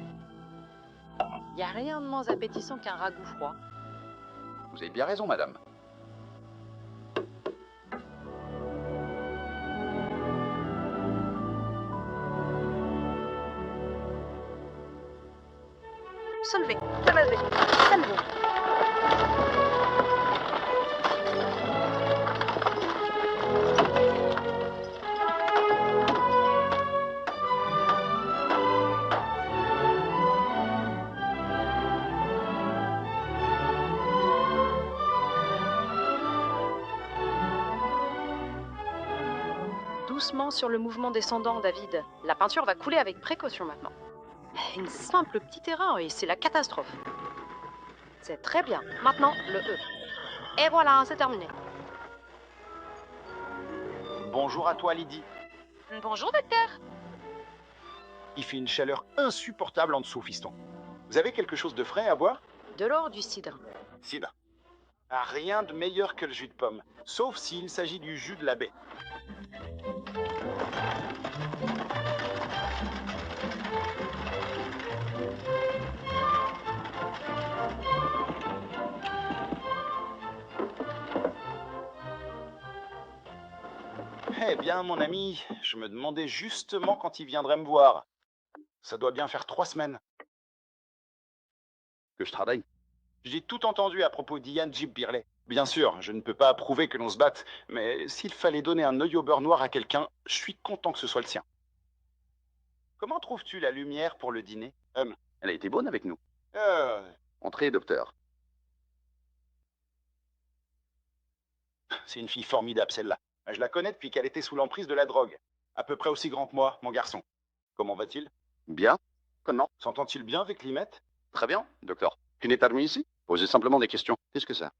Y a rien de moins appétissant qu'un ragoût froid. Vous avez bien raison, madame. Solvez, salvez. Doucement sur le mouvement descendant, David. La peinture va couler avec précaution maintenant. Une simple petite erreur et c'est la catastrophe. C'est très bien. Maintenant, le E. Et voilà, c'est terminé. Bonjour à toi, Lydie. Bonjour, docteur. Il fait une chaleur insupportable en dessous, fiston. Vous avez quelque chose de frais à boire? De l'or ou du cidre? Cidre. Ah, rien de meilleur que le jus de pomme, sauf s'il s'agit du jus de la baie. Eh bien, mon ami, je me demandais justement quand il viendrait me voir. Ça doit bien faire 3 semaines. Que je travaille. J'ai tout entendu à propos d'Ian Jeep Birley. Bien sûr, je ne peux pas approuver que l'on se batte, mais s'il fallait donner un œil au beurre noir à quelqu'un, je suis content que ce soit le sien. Comment trouves-tu la lumière pour le dîner? Elle a été bonne avec nous. Euh, Entrez, docteur. C'est une fille formidable, celle-là. Je la connais depuis qu'elle était sous l'emprise de la drogue. À peu près aussi grand que moi, mon garçon. Comment va-t-il? Bien. Comment? S'entend-il bien avec Limette? Très bien, docteur. Tu n'es pas admis ici? Posez simplement des questions. Qu'est-ce que ça?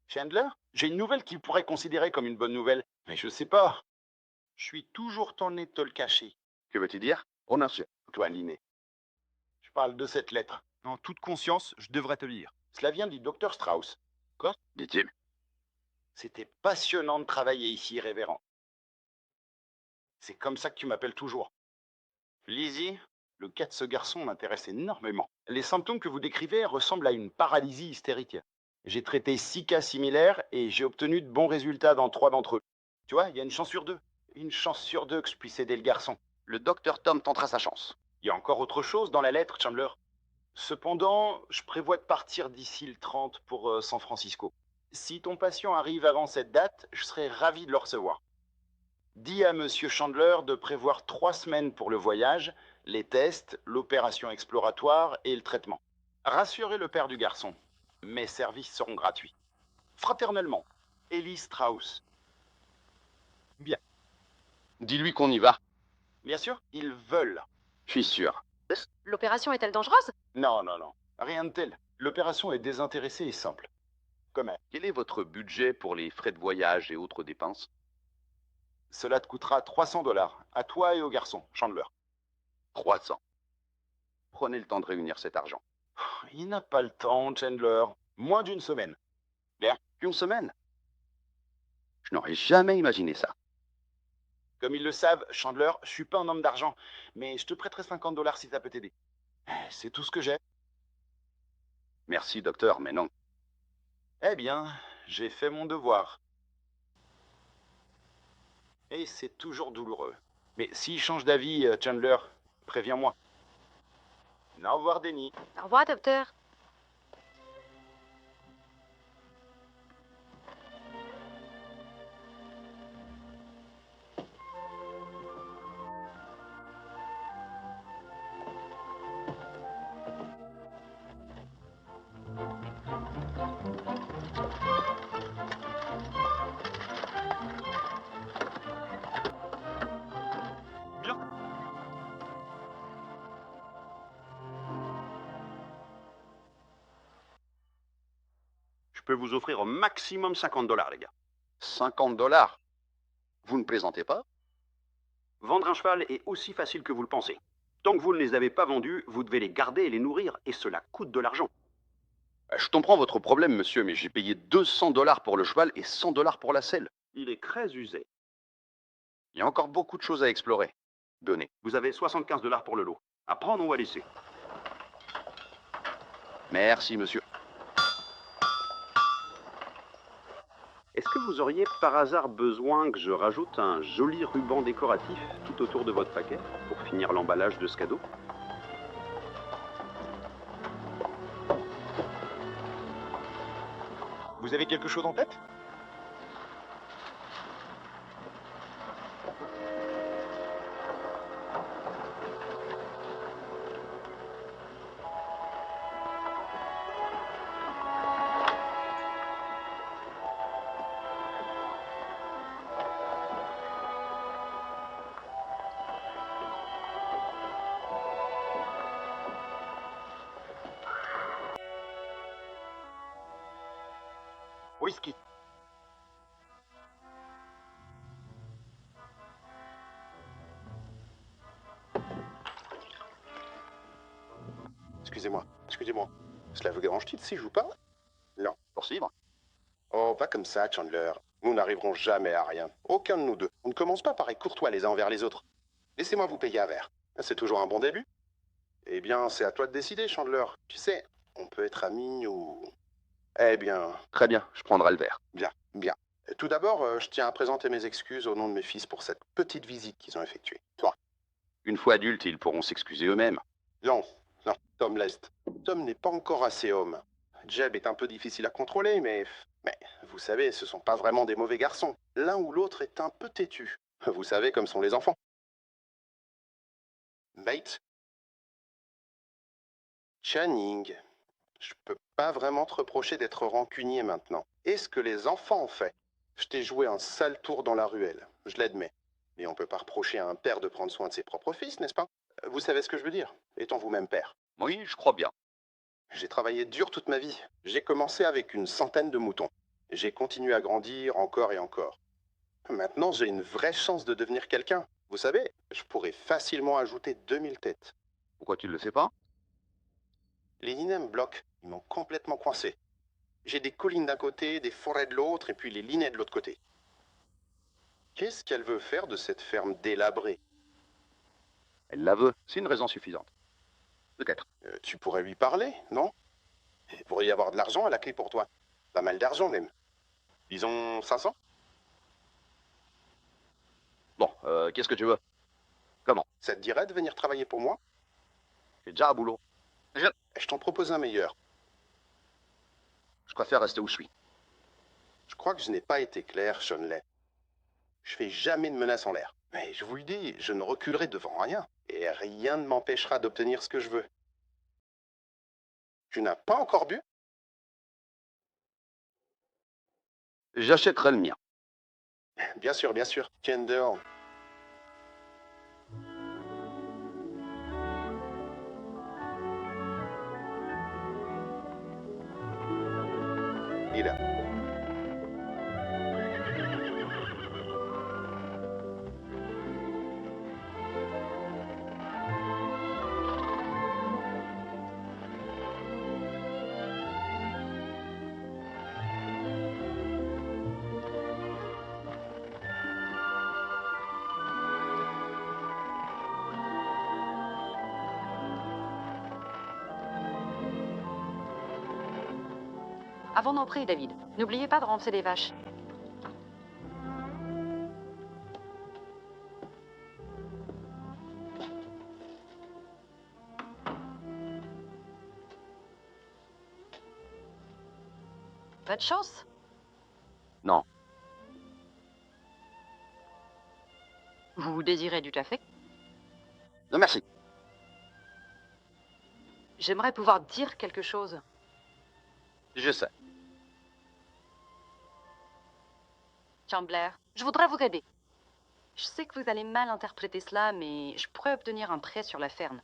Chandler? J'ai une nouvelle qu'il pourrait considérer comme une bonne nouvelle. Mais je sais pas. Je suis toujours tenté de te le cacher. Que veux-tu dire? Prononciez. Toi, Liné. Je parle de cette lettre. En toute conscience, je devrais te le dire. Cela vient du docteur Strauss. Quoi dit-il? C'était passionnant de travailler ici, révérend. C'est comme ça que tu m'appelles toujours. Lizzie, le cas de ce garçon m'intéresse énormément. Les symptômes que vous décrivez ressemblent à une paralysie hystérique. J'ai traité 6 cas similaires et j'ai obtenu de bons résultats dans 3 d'entre eux. Tu vois, il y a une chance sur 2. Une chance sur 2 que je puisse aider le garçon. Le docteur Tom tentera sa chance. Il y a encore autre chose dans la lettre, Chandler. Cependant, je prévois de partir d'ici le 30 pour San Francisco. Si ton patient arrive avant cette date, je serai ravi de le recevoir. Dis à Monsieur Chandler de prévoir 3 semaines pour le voyage, les tests, l'opération exploratoire et le traitement. Rassurez le père du garçon. Mes services seront gratuits. Fraternellement, Ellie Strauss. Bien. Dis-lui qu'on y va. Bien sûr, ils veulent. Je suis sûr. L'opération est-elle dangereuse? Non, non, non. Rien de tel. L'opération est désintéressée et simple. Comment? Quel est votre budget pour les frais de voyage et autres dépenses? Cela te coûtera 300 $. À toi et au garçon, Chandler. 300. Prenez le temps de réunir cet argent. Il n'a pas le temps, Chandler. Moins d'une semaine. Bien, une semaine? Je n'aurais jamais imaginé ça. Comme ils le savent, Chandler, je suis pas un homme d'argent, mais je te prêterai 50 $ si ça peut t'aider. C'est tout ce que j'ai. Merci, docteur, mais non. Eh bien, j'ai fait mon devoir. Et c'est toujours douloureux. Mais s'il change d'avis, Chandler, préviens-moi. Au revoir, Denny. Au revoir, docteur. Je peux vous offrir au maximum 50 $, les gars. 50 $? Vous ne plaisantez pas? Vendre un cheval est aussi facile que vous le pensez. Tant que vous ne les avez pas vendus, vous devez les garder et les nourrir, et cela coûte de l'argent. Je comprends votre problème, monsieur, mais j'ai payé 200 $ pour le cheval et 100 $ pour la selle. Il est très usé. Il y a encore beaucoup de choses à explorer. Donnez. Vous avez 75 $ pour le lot. À prendre ou à laisser. Merci, monsieur. Est-ce que vous auriez par hasard besoin que je rajoute un joli ruban décoratif tout autour de votre paquet pour finir l'emballage de ce cadeau? Vous avez quelque chose en tête? Whisky. Excusez-moi. Cela vous dérange-t-il si je vous parle? Non. Poursuivre? Oh, pas comme ça, Chandler. Nous n'arriverons jamais à rien. Aucun de nous deux. On ne commence pas par être courtois les uns envers les autres. Laissez-moi vous payer un verre. C'est toujours un bon début. Eh bien, c'est à toi de décider, Chandler. Tu sais, on peut être amis ou... Eh bien... Très bien, je prendrai le verre. Bien, bien. Tout d'abord, je tiens à présenter mes excuses au nom de mes fils pour cette petite visite qu'ils ont effectuée. Toi. Une fois adultes, ils pourront s'excuser eux-mêmes. Non, non, Tom Lest. Tom n'est pas encore assez homme. Jeb est un peu difficile à contrôler, mais vous savez, ce sont pas vraiment des mauvais garçons. L'un ou l'autre est un peu têtu. Vous savez comme sont les enfants. Bates? Channing, je peux pas vraiment te reprocher d'être rancunier maintenant. Et ce que les enfants ont fait? Je t'ai joué un sale tour dans la ruelle, je l'admets. Mais on peut pas reprocher à un père de prendre soin de ses propres fils, n'est-ce pas? Vous savez ce que je veux dire, étant vous-même père. Oui, je crois bien. J'ai travaillé dur toute ma vie. J'ai commencé avec une centaine de moutons. J'ai continué à grandir encore et encore. Maintenant, j'ai une vraie chance de devenir quelqu'un. Vous savez, je pourrais facilement ajouter 2000 têtes. Pourquoi tu ne le sais pas? Les linets me bloquent. Ils m'ont complètement coincé. J'ai des collines d'un côté, des forêts de l'autre, et puis les linets de l'autre côté. Qu'est-ce qu'elle veut faire de cette ferme délabrée? Elle la veut, c'est une raison suffisante. Peut-être. Tu pourrais lui parler, non? Il pourrait y avoir de l'argent à la clé pour toi. Pas mal d'argent même. Disons 500? Bon, qu'est-ce que tu veux? Comment? Ça te dirait de venir travailler pour moi? J'ai déjà un boulot. Je t'en propose un meilleur. Je préfère rester où je suis. Je crois que je n'ai pas été clair, Shonley. Je fais jamais de menaces en l'air. Mais je vous le dis, je ne reculerai devant rien. Et rien ne m'empêchera d'obtenir ce que je veux. Tu n'as pas encore bu? J'achèterai le mien. Bien sûr, bien sûr. Tiens dehors. Il est là. Avant d'entrer, David, n'oubliez pas de ramper les vaches. Pas de chance? Non. Vous désirez du café? Non, merci. J'aimerais pouvoir dire quelque chose. Je sais. Chandler, je voudrais vous aider. Je sais que vous allez mal interpréter cela, mais je pourrais obtenir un prêt sur la ferme.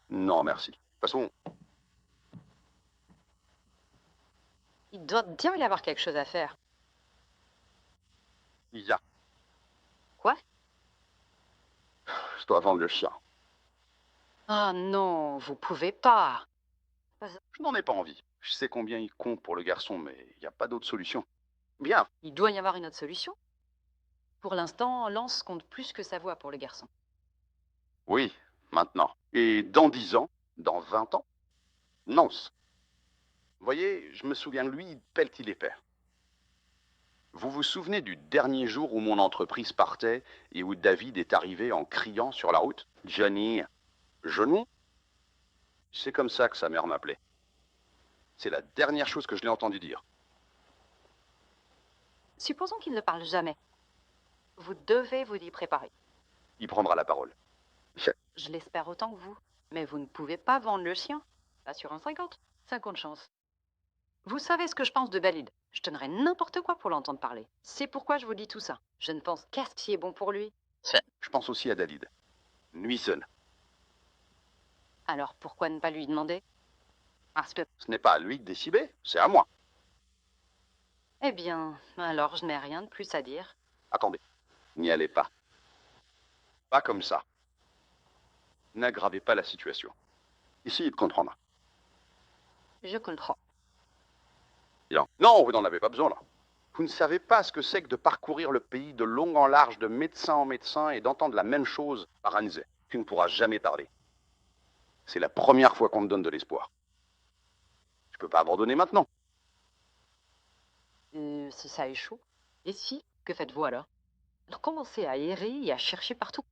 Non, merci. De toute façon, Il doit bien y avoir quelque chose à faire. il y a. Quoi? Je dois vendre le chien. Ah non, vous pouvez pas. Je n'en ai pas envie. Je sais combien il compte pour le garçon, mais il n'y a pas d'autre solution. Bien. Il doit y avoir une autre solution. Pour l'instant, Lance compte plus que sa voix pour le garçon. Oui, maintenant. Et dans 10 ans, dans 20 ans, Nance. Vous voyez, je me souviens de lui, pelt il est père. Vous vous souvenez du dernier jour où mon entreprise partait et où David est arrivé en criant sur la route? Johnny. Johnny? C'est comme ça que sa mère m'appelait. C'est la dernière chose que je l'ai entendu dire. Supposons qu'il ne parle jamais. Vous devez vous y préparer. Il prendra la parole. Je l'espère autant que vous. Mais vous ne pouvez pas vendre le chien. Pas sur un 50. 50 chances. Vous savez ce que je pense de Balid. Je donnerais n'importe quoi pour l'entendre parler. C'est pourquoi je vous dis tout ça. Je ne pense qu'à ce qui est bon pour lui. Je pense aussi à Dalid. Nuit sonne. Alors pourquoi ne pas lui demander? Parce que... Ce n'est pas à lui de décider, c'est à moi. Eh bien, alors je n'ai rien de plus à dire. Attendez, n'y allez pas. Pas comme ça. N'aggravez pas la situation. Essayez de comprendre. Je comprends. Bien. Non, vous n'en avez pas besoin là. Vous ne savez pas ce que c'est que de parcourir le pays de long en large, de médecin en médecin et d'entendre la même chose par Anze. Tu ne pourras jamais tarder. C'est la première fois qu'on me donne de l'espoir. Je peux pas abandonner maintenant. Si ça échoue? Et si? Que faites-vous alors? Alors commencez à errer et à chercher partout.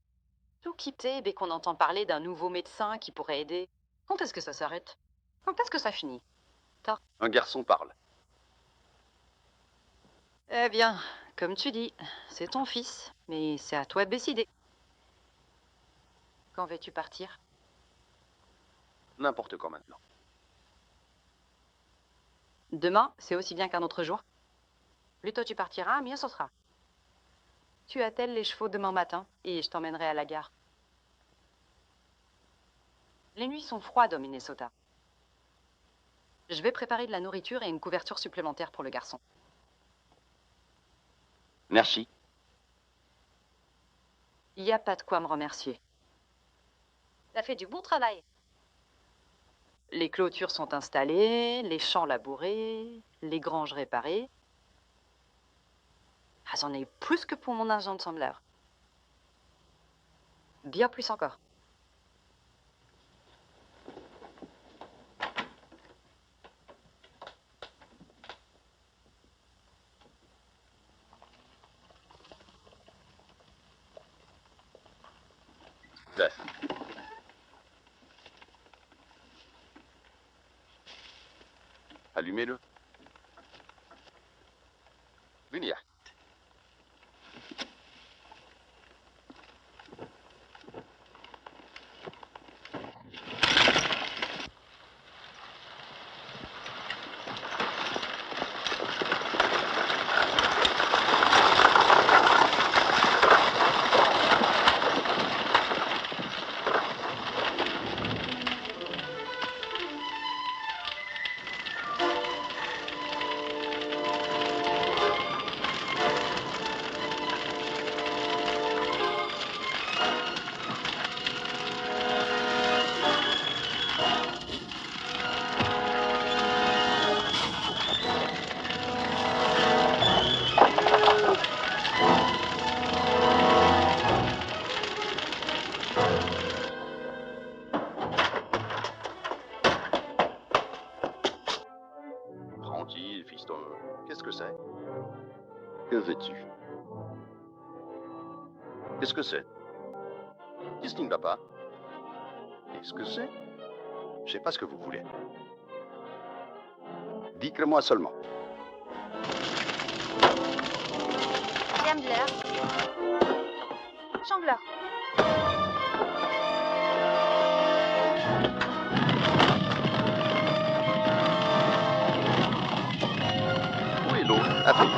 Tout quitter dès qu'on entend parler d'un nouveau médecin qui pourrait aider. Quand est-ce que ça s'arrête? Quand est-ce que ça finit? Un garçon parle. Eh bien, comme tu dis, c'est ton fils, mais c'est à toi de décider. Quand veux-tu partir? N'importe quand maintenant. Demain, c'est aussi bien qu'un autre jour. Plus tôt tu partiras, mieux ce sera. Tu attelles les chevaux demain matin et je t'emmènerai à la gare. Les nuits sont froides au Minnesota. Je vais préparer de la nourriture et une couverture supplémentaire pour le garçon. Merci. Il n'y a pas de quoi me remercier. T'as fait du bon travail. Les clôtures sont installées, les champs labourés, les granges réparées. Ah, j'en ai eu plus que pour mon argent de sembleur. Bien plus encore. Là. Allumez-le. Venir. Tranquille, fiston. Qu'est-ce que c'est? Que veux-tu? Qu'est-ce que c'est? Qu'est-ce qui ne va pas? Qu'est-ce que c'est? Je sais pas ce que vous voulez. Dites-le-moi seulement. Gambler. Changleur. Où est l'autre? Appelez.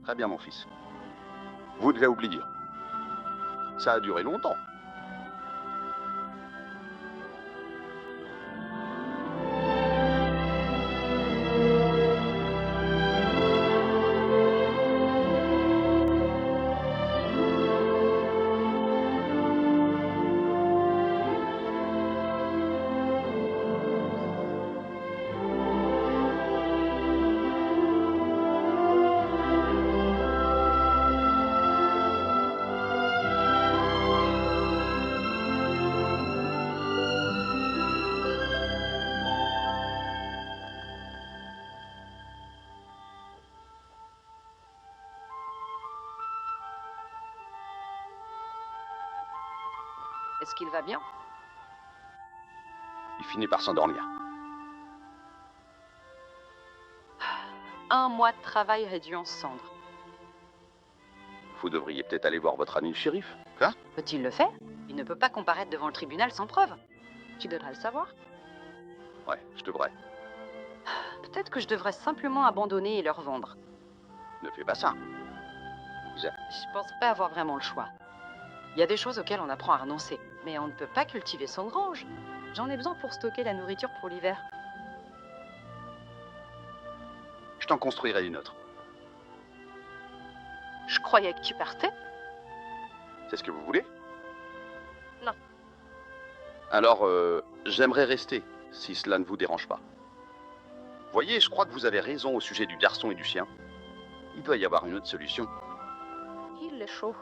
Très bien, mon fils. Vous devez oublier. Ça a duré longtemps. Est-ce qu'il va bien? Il finit par s'endormir. 1 mois de travail réduit en cendres. Vous devriez peut-être aller voir votre ami le shérif. Hein? Peut-il le faire? Il ne peut pas comparaître devant le tribunal sans preuve. Tu devrais le savoir. Ouais, je devrais. Peut-être que je devrais simplement abandonner et le revendre. Ne fais pas ça. Je pense pas avoir vraiment le choix. Il y a des choses auxquelles on apprend à renoncer, mais on ne peut pas cultiver son grange. J'en ai besoin pour stocker la nourriture pour l'hiver. Je t'en construirai une autre. Je croyais que tu partais. C'est ce que vous voulez? Non. Alors, j'aimerais rester, si cela ne vous dérange pas. Voyez, je crois que vous avez raison au sujet du garçon et du chien. Il doit y avoir une autre solution. Il est chaud.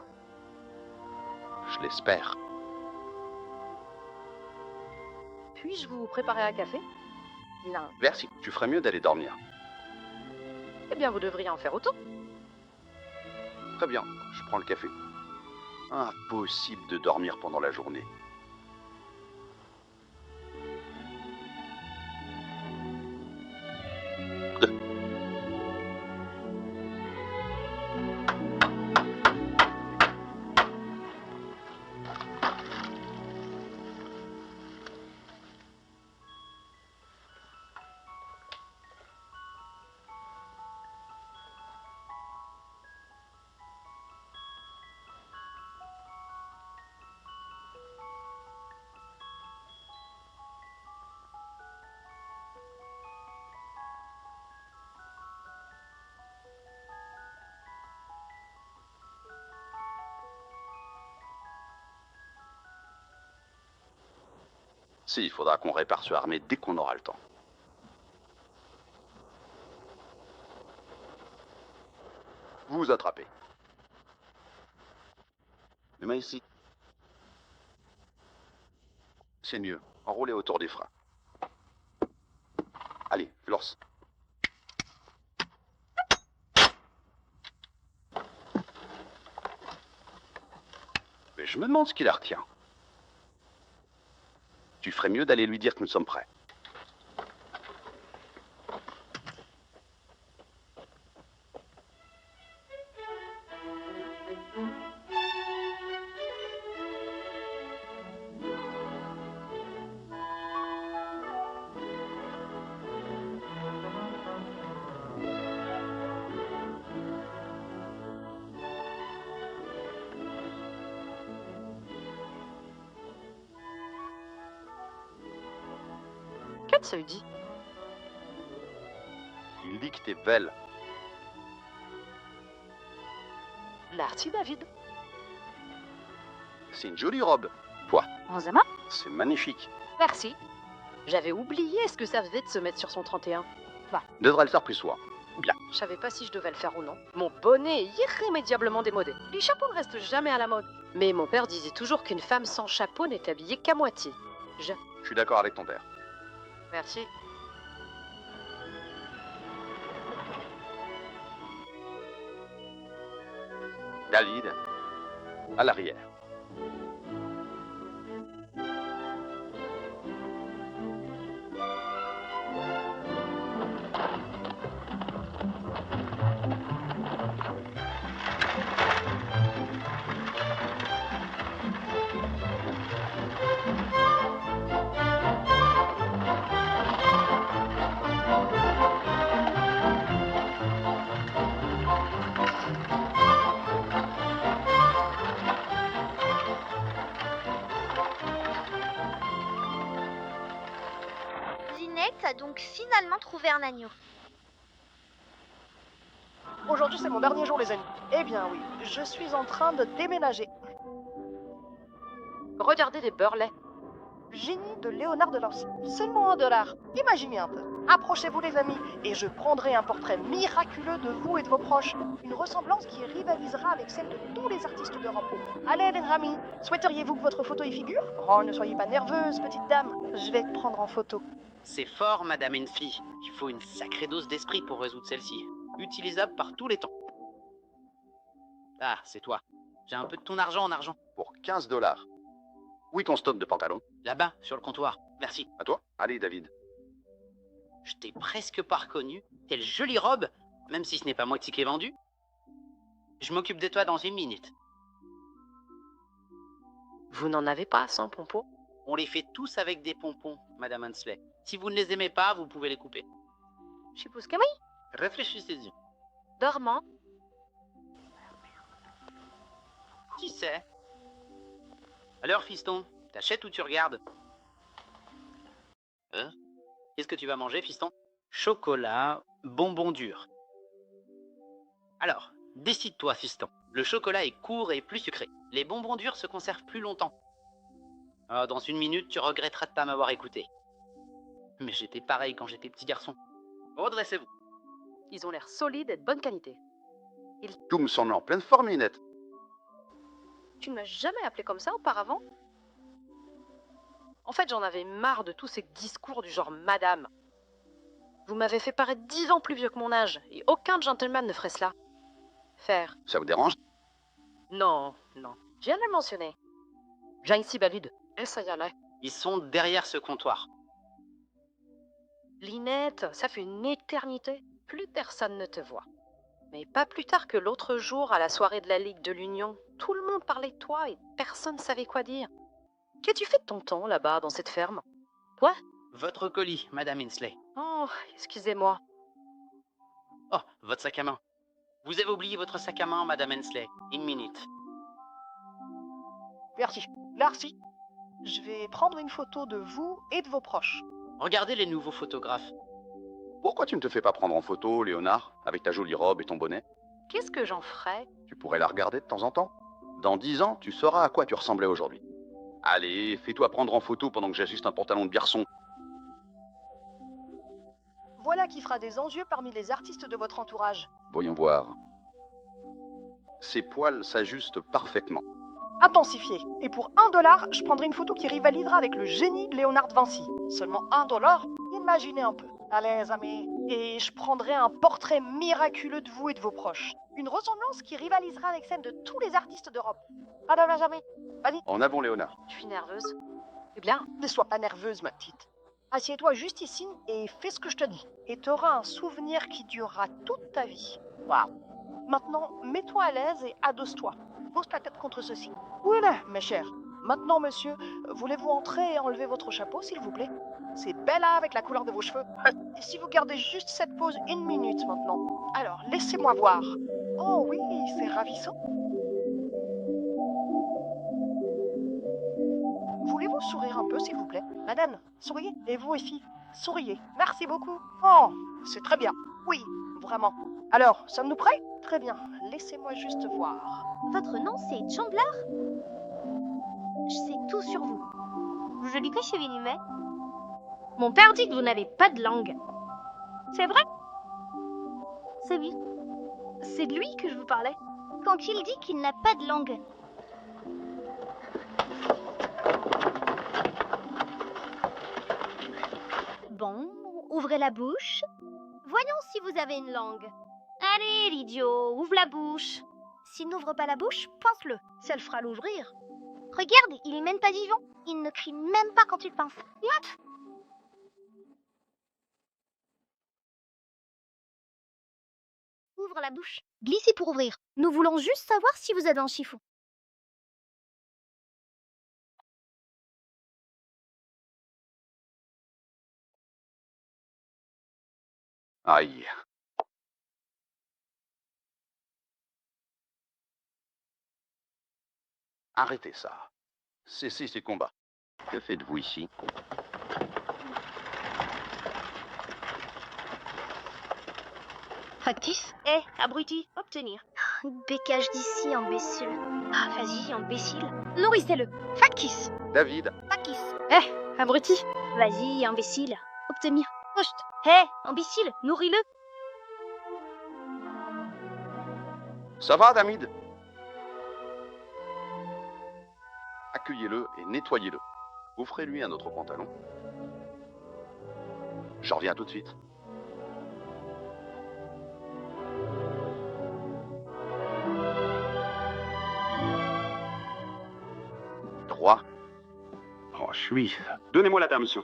Je l'espère. Puis-je vous préparer un café? Non. Merci, tu ferais mieux d'aller dormir. Eh bien, vous devriez en faire autant. Très bien, je prends le café. Impossible de dormir pendant la journée. Si, il faudra qu'on répare ce armée dès qu'on aura le temps. Vous vous attrapez. Les mains ici. C'est mieux. Enroulez autour des freins. Allez, lance. Mais je me demande ce qui la retient. Tu ferais mieux d'aller lui dire que nous sommes prêts. Qu'est-ce que ça lui dit? Il dit que t'es belle. L'arty, David. C'est une jolie robe. Quoi? Anzama? C'est magnifique. Merci. J'avais oublié ce que ça faisait de se mettre sur son 31. Devrait le faire plus souvent. Bien. Je savais pas si je devais le faire ou non. Mon bonnet est irrémédiablement démodé. Les chapeaux ne restent jamais à la mode. Mais mon père disait toujours qu'une femme sans chapeau n'est habillée qu'à moitié. Je suis d'accord avec ton père. Merci. David, à l'arrière. donc finalement trouvé un agneau. Aujourd'hui, c'est mon dernier jour, les amis. Eh bien oui, je suis en train de déménager. Regardez des beurrelets. Génie de Léonard de Vinci. Seulement $1. Imaginez un peu. Approchez-vous, les amis, et je prendrai un portrait miraculeux de vous et de vos proches. Une ressemblance qui rivalisera avec celle de tous les artistes d'Europe. Allez, les amis, souhaiteriez-vous que votre photo y figure? Oh, ne soyez pas nerveuse, petite dame. Je vais te prendre en photo. C'est fort, Madame Hensley. Il faut une sacrée dose d'esprit pour résoudre celle-ci. Utilisable par tous les temps. Ah, c'est toi. J'ai un peu de ton argent en argent. Pour $15. Où est ton stock de pantalons? Là-bas, sur le comptoir. Merci. À toi? Allez, David. Je t'ai presque pas reconnu. Quelle jolie robe, même si ce n'est pas moi qui l'ai vendue. Je m'occupe de toi dans 1 minute. Vous n'en avez pas sans pompons? On les fait tous avec des pompons, Madame Hensley. Si vous ne les aimez pas, vous pouvez les couper. Suppose que oui. Réfléchissez-y. Dormant. Qui sait? Alors, fiston, t'achètes ou tu regardes? Qu'est-ce que tu vas manger, fiston? Chocolat, bonbons durs. Alors, décide-toi, fiston. Le chocolat est court et plus sucré. Les bonbons durs se conservent plus longtemps. Ah, dans 1 minute, tu regretteras de pas m'avoir écouté. Mais j'étais pareil quand j'étais petit garçon. Redressez-vous. Ils ont l'air solides et de bonne qualité. Tout me semble en pleine forme, Ninette. Tu ne m'as jamais appelé comme ça auparavant? En fait, j'en avais marre de tous ces discours du genre madame. Vous m'avez fait paraître 10 ans plus vieux que mon âge, et aucun gentleman ne ferait cela. Faire. Ça vous dérange? Non, non. Je viens de le mentionner. J'ai ici Balud. Et ça y allait. Ils sont derrière ce comptoir. Linette, ça fait une éternité. Plus personne ne te voit. Mais pas plus tard que l'autre jour, à la soirée de la Ligue de l'Union, tout le monde parlait de toi et personne ne savait quoi dire. Qu'as-tu fait de ton temps, là-bas, dans cette ferme? Quoi? Votre colis, Madame Hensley. Oh, excusez-moi. Oh, votre sac à main. Vous avez oublié votre sac à main, Madame Hensley. 1 minute. Merci. Merci. Je vais prendre une photo de vous et de vos proches. Regardez les nouveaux photographes. Pourquoi tu ne te fais pas prendre en photo, Léonard, avec ta jolie robe et ton bonnet? Qu'est-ce que j'en ferais? Tu pourrais la regarder de temps en temps. Dans 10 ans, tu sauras à quoi tu ressemblais aujourd'hui. Allez, fais-toi prendre en photo pendant que j'ajuste un pantalon de garçon. Voilà qui fera des envieux parmi les artistes de votre entourage. Voyons voir. Ses poils s'ajustent parfaitement. Intensifié. Et pour $1, je prendrai une photo qui rivalisera avec le génie de Léonard de Vinci. Seulement $1? Imaginez un peu. Allez, les amis. Et je prendrai un portrait miraculeux de vous et de vos proches. Une ressemblance qui rivalisera avec celle de tous les artistes d'Europe. Allez, les amis. Vas-y. En avant, Léonard. Je suis nerveuse. Eh bien, Ne sois pas nerveuse, ma petite. Assieds-toi juste ici et fais ce que je te dis. Et t'auras un souvenir qui durera toute ta vie. Waouh. Maintenant, mets-toi à l'aise et adosse-toi. Pose ta tête contre ceci. Oui là, mes chers. Maintenant, monsieur, voulez-vous entrer et enlever votre chapeau, s'il vous plaît? C'est Bella avec la couleur de vos cheveux. Et si vous gardez juste cette pose 1 minute maintenant. Alors, laissez-moi voir. Oh oui, c'est ravissant. Voulez-vous sourire un peu, s'il vous plaît? Madame, souriez. Et vous aussi, souriez. Merci beaucoup. Oh, c'est très bien. Oui, vraiment. Alors, sommes-nous prêts? Très bien. Laissez-moi juste voir. Votre nom, c'est Chandler? Je sais tout sur vous. Je lui cache mais mon père dit que vous n'avez pas de langue. C'est vrai? C'est lui. C'est de lui que je vous parlais. Quand il dit qu'il n'a pas de langue. Bon, ouvrez la bouche. Voyons si vous avez une langue. Allez, l'idiot, ouvre la bouche. S'il n'ouvre pas la bouche, pense-le. Ça le fera l'ouvrir. Regarde, il est même pas vivant. Il ne crie même pas quand tu le pinces. What? Ouvre la bouche. Glissez pour ouvrir. Nous voulons juste savoir si vous êtes un chiffon. Aïe. Arrêtez ça. Cessez ces combats. Que faites-vous ici? Factice. Abruti, obtenir. Bécage d'ici, imbécile. Ah, vas-y, imbécile. Nourrissez-le. Factice. David, Fakis. Abruti. Vas-y, imbécile. Obtenir. Post. Imbécile, nourris-le. ça va, David? Accueillez-le et nettoyez-le. Offrez-lui un autre pantalon. J'en reviens tout de suite. Droit. Oh, je suis. Donnez-moi la dame, monsieur.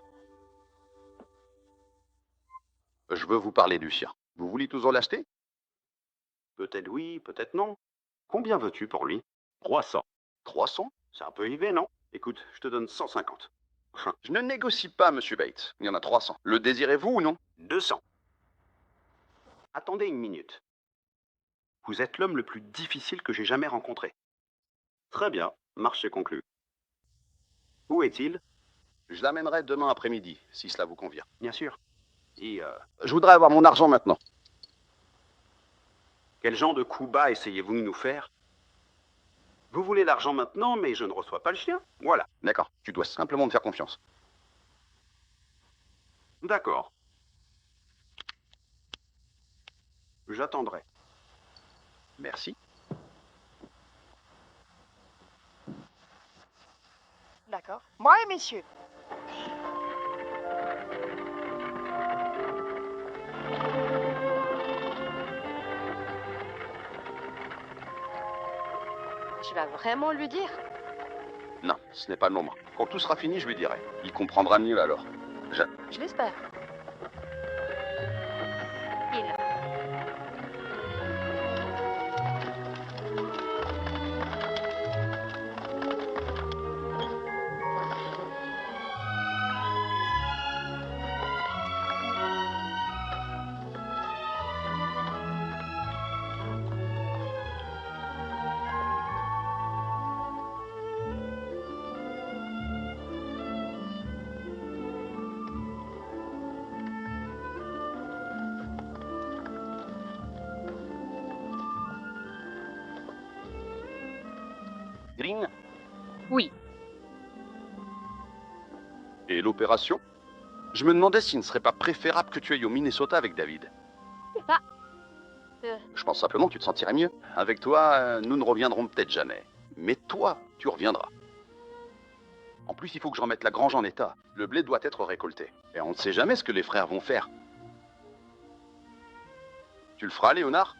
Je veux vous parler du chien. Vous voulez toujours l'acheter? Peut-être oui, peut-être non. Combien veux-tu pour lui? 300. 300? C'est un peu élevé, non? Écoute, je te donne 150. Je ne négocie pas, monsieur Bates. Il y en a 300. Le désirez-vous ou non? 200. Attendez une minute. Vous êtes l'homme le plus difficile que j'ai jamais rencontré. Très bien, marché conclu. Où est-il? Je l'amènerai demain après-midi, si cela vous convient. Bien sûr. Et Je voudrais avoir mon argent maintenant. quel genre de coup bas essayez-vous de nous faire? Vous voulez l'argent maintenant, mais je ne reçois pas le chien? Voilà. D'accord, tu dois simplement me faire confiance. D'accord. J'attendrai. Merci. D'accord. Moi et messieurs. Tu vas vraiment lui dire? Non, ce n'est pas le moment. Quand tout sera fini, je lui dirai. Il comprendra mieux alors. Je l'espère. Green? Oui. Et l'opération? Je me demandais s'il ne serait pas préférable que tu ailles au Minnesota avec David. Bah, Je pense simplement que tu te sentirais mieux. Avec toi, nous ne reviendrons peut-être jamais. Mais toi, tu reviendras. En plus, il faut que je remette la grange en état. Le blé doit être récolté. Et on ne sait jamais ce que les frères vont faire. Tu le feras, Léonard?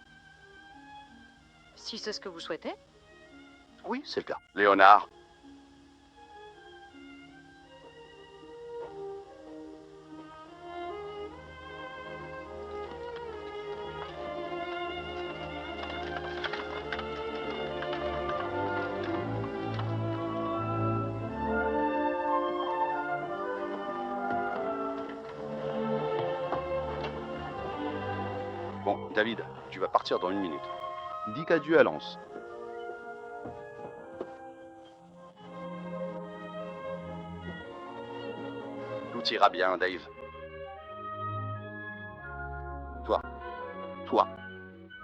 Si c'est ce que vous souhaitez. Oui, c'est le cas. Léonard. Bon, David, tu vas partir dans 1 minute. Dis qu'adieu à Lance. Tout ira bien, Dave. Toi,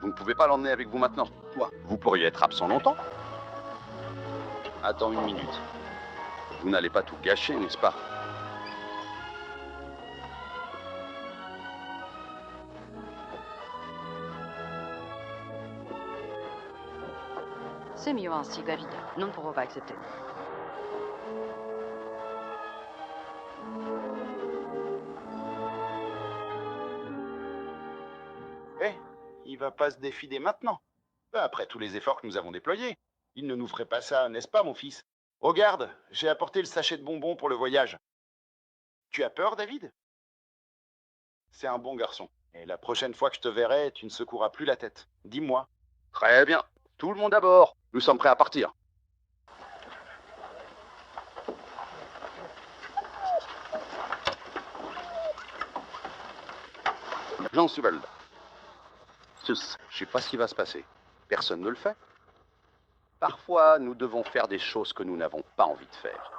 vous ne pouvez pas l'emmener avec vous maintenant. Toi, vous pourriez être absent longtemps. Attends 1 minute. Vous n'allez pas tout gâcher, n'est-ce pas? C'est mieux ainsi, David. Nous ne pourrons pas accepter. Il va pas se défiler maintenant. Après tous les efforts que nous avons déployés. Il ne nous ferait pas ça, n'est-ce pas, mon fils? Regarde, j'ai apporté le sachet de bonbons pour le voyage. Tu as peur, David? C'est un bon garçon. Et la prochaine fois que je te verrai, tu ne secoueras plus la tête. Dis-moi. Très bien. Tout le monde à bord. Nous sommes prêts à partir. Jean Subel. Je sais pas ce qui va se passer. Personne ne le fait. Parfois, nous devons faire des choses que nous n'avons pas envie de faire.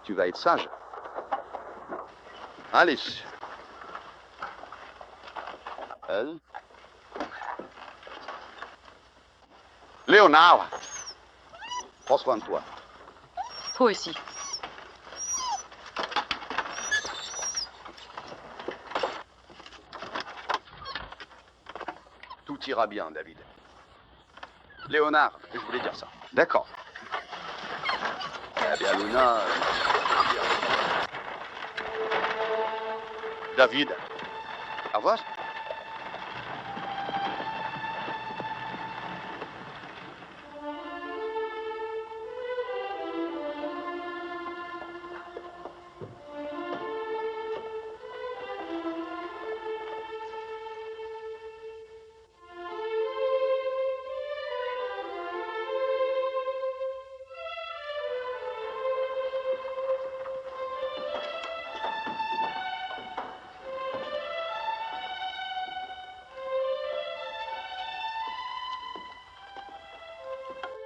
Tu vas être sage. Allez. Léonard, prends soin de toi. Toi aussi. Tout ira bien, David. Léonard, je voulais dire ça. D'accord. Eh bien, Luna... David. Au revoir.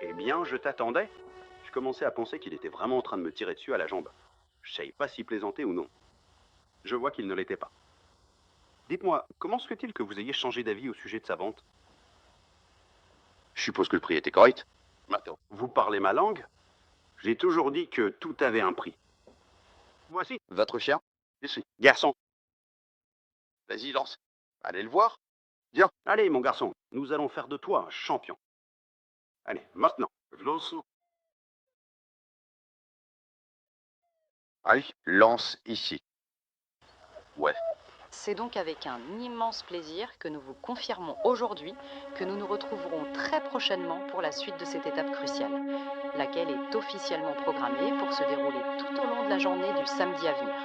Eh bien, je t'attendais. Je commençais à penser qu'il était vraiment en train de me tirer dessus à la jambe. Je savais pas s'y plaisanter ou non. Je vois qu'il ne l'était pas. Dites-moi, comment se fait-il que vous ayez changé d'avis au sujet de sa vente? Je suppose que le prix était correct. Attends, vous parlez ma langue? J'ai toujours dit que tout avait un prix. Voici. Votre chien? Ici. Garçon. Vas-y, lance. Allez le voir. Allez, mon garçon, nous allons faire de toi un champion. Allez, maintenant. Lance. Allez, lance ici. Ouais. C'est donc avec un immense plaisir que nous vous confirmons aujourd'hui que nous nous retrouverons très prochainement pour la suite de cette étape cruciale, laquelle est officiellement programmée pour se dérouler tout au long de la journée du samedi à venir.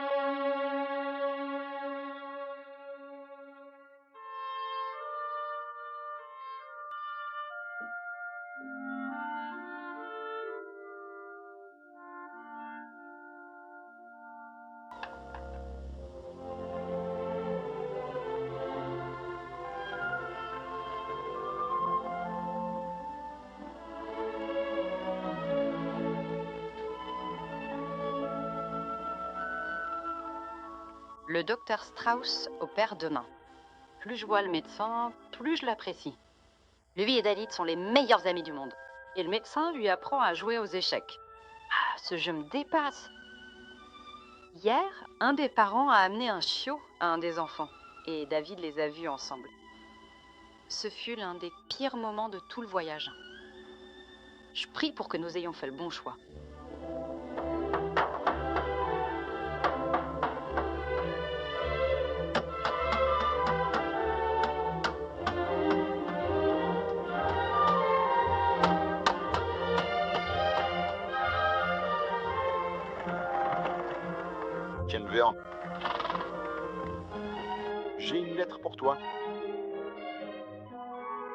Le docteur Strauss opère demain. Plus je vois le médecin, plus je l'apprécie. Lui et David sont les meilleurs amis du monde. Et le médecin lui apprend à jouer aux échecs. Ah, ce jeu me dépasse. Hier, un des parents a amené un chiot à un des enfants. Et David les a vus ensemble. Ce fut l'un des pires moments de tout le voyage. Je prie pour que nous ayons fait le bon choix. Kenver, j'ai une lettre pour toi.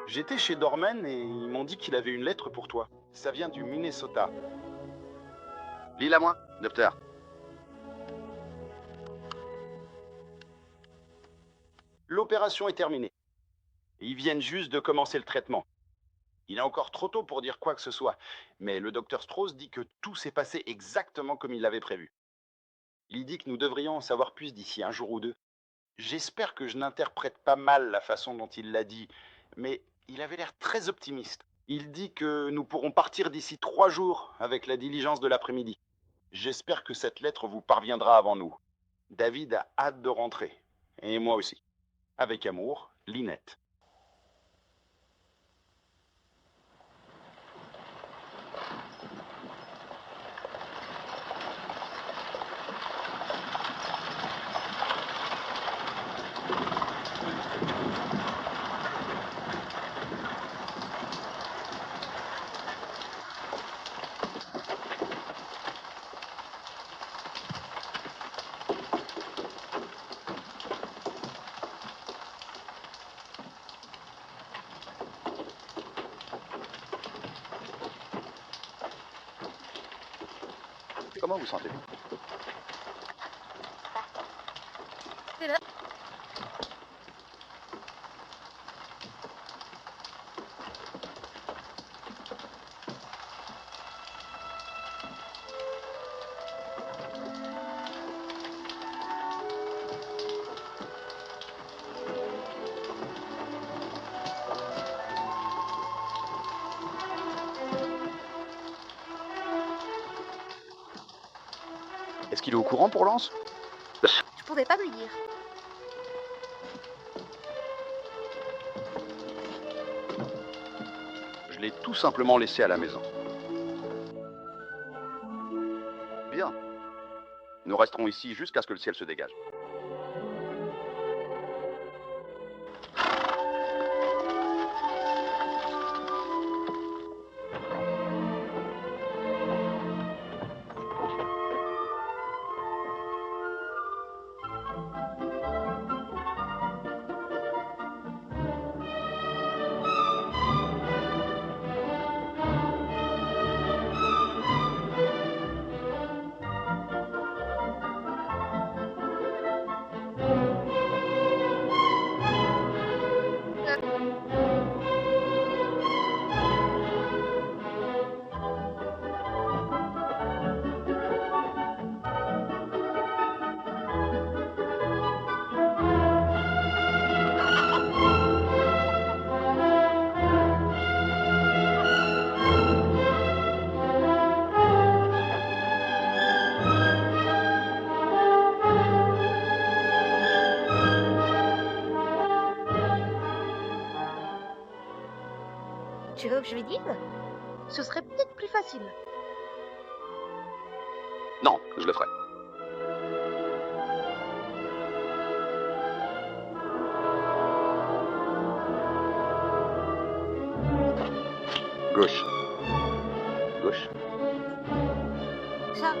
J'étais chez Dorman et ils m'ont dit qu'il avait une lettre pour toi. Ça vient du Minnesota. Lis-la moi, docteur. L'opération est terminée. Ils viennent juste de commencer le traitement. Il est encore trop tôt pour dire quoi que ce soit, mais le docteur Strauss dit que tout s'est passé exactement comme il l'avait prévu. Il dit que nous devrions en savoir plus d'ici un jour ou deux. J'espère que je n'interprète pas mal la façon dont il l'a dit, mais il avait l'air très optimiste. Il dit que nous pourrons partir d'ici 3 jours avec la diligence de l'après-midi. J'espère que cette lettre vous parviendra avant nous. David a hâte de rentrer, et moi aussi. Avec amour, Lynette. Comment vous sentez-vous? Est-ce qu'il est au courant pour Lance? Je pouvais pas lui dire. Je l'ai tout simplement laissé à la maison. Bien. Nous resterons ici jusqu'à ce que le ciel se dégage. Tu veux que je lui dise? Ce serait peut-être plus facile. Non, je le ferai. Gauche. Gauche. Ça.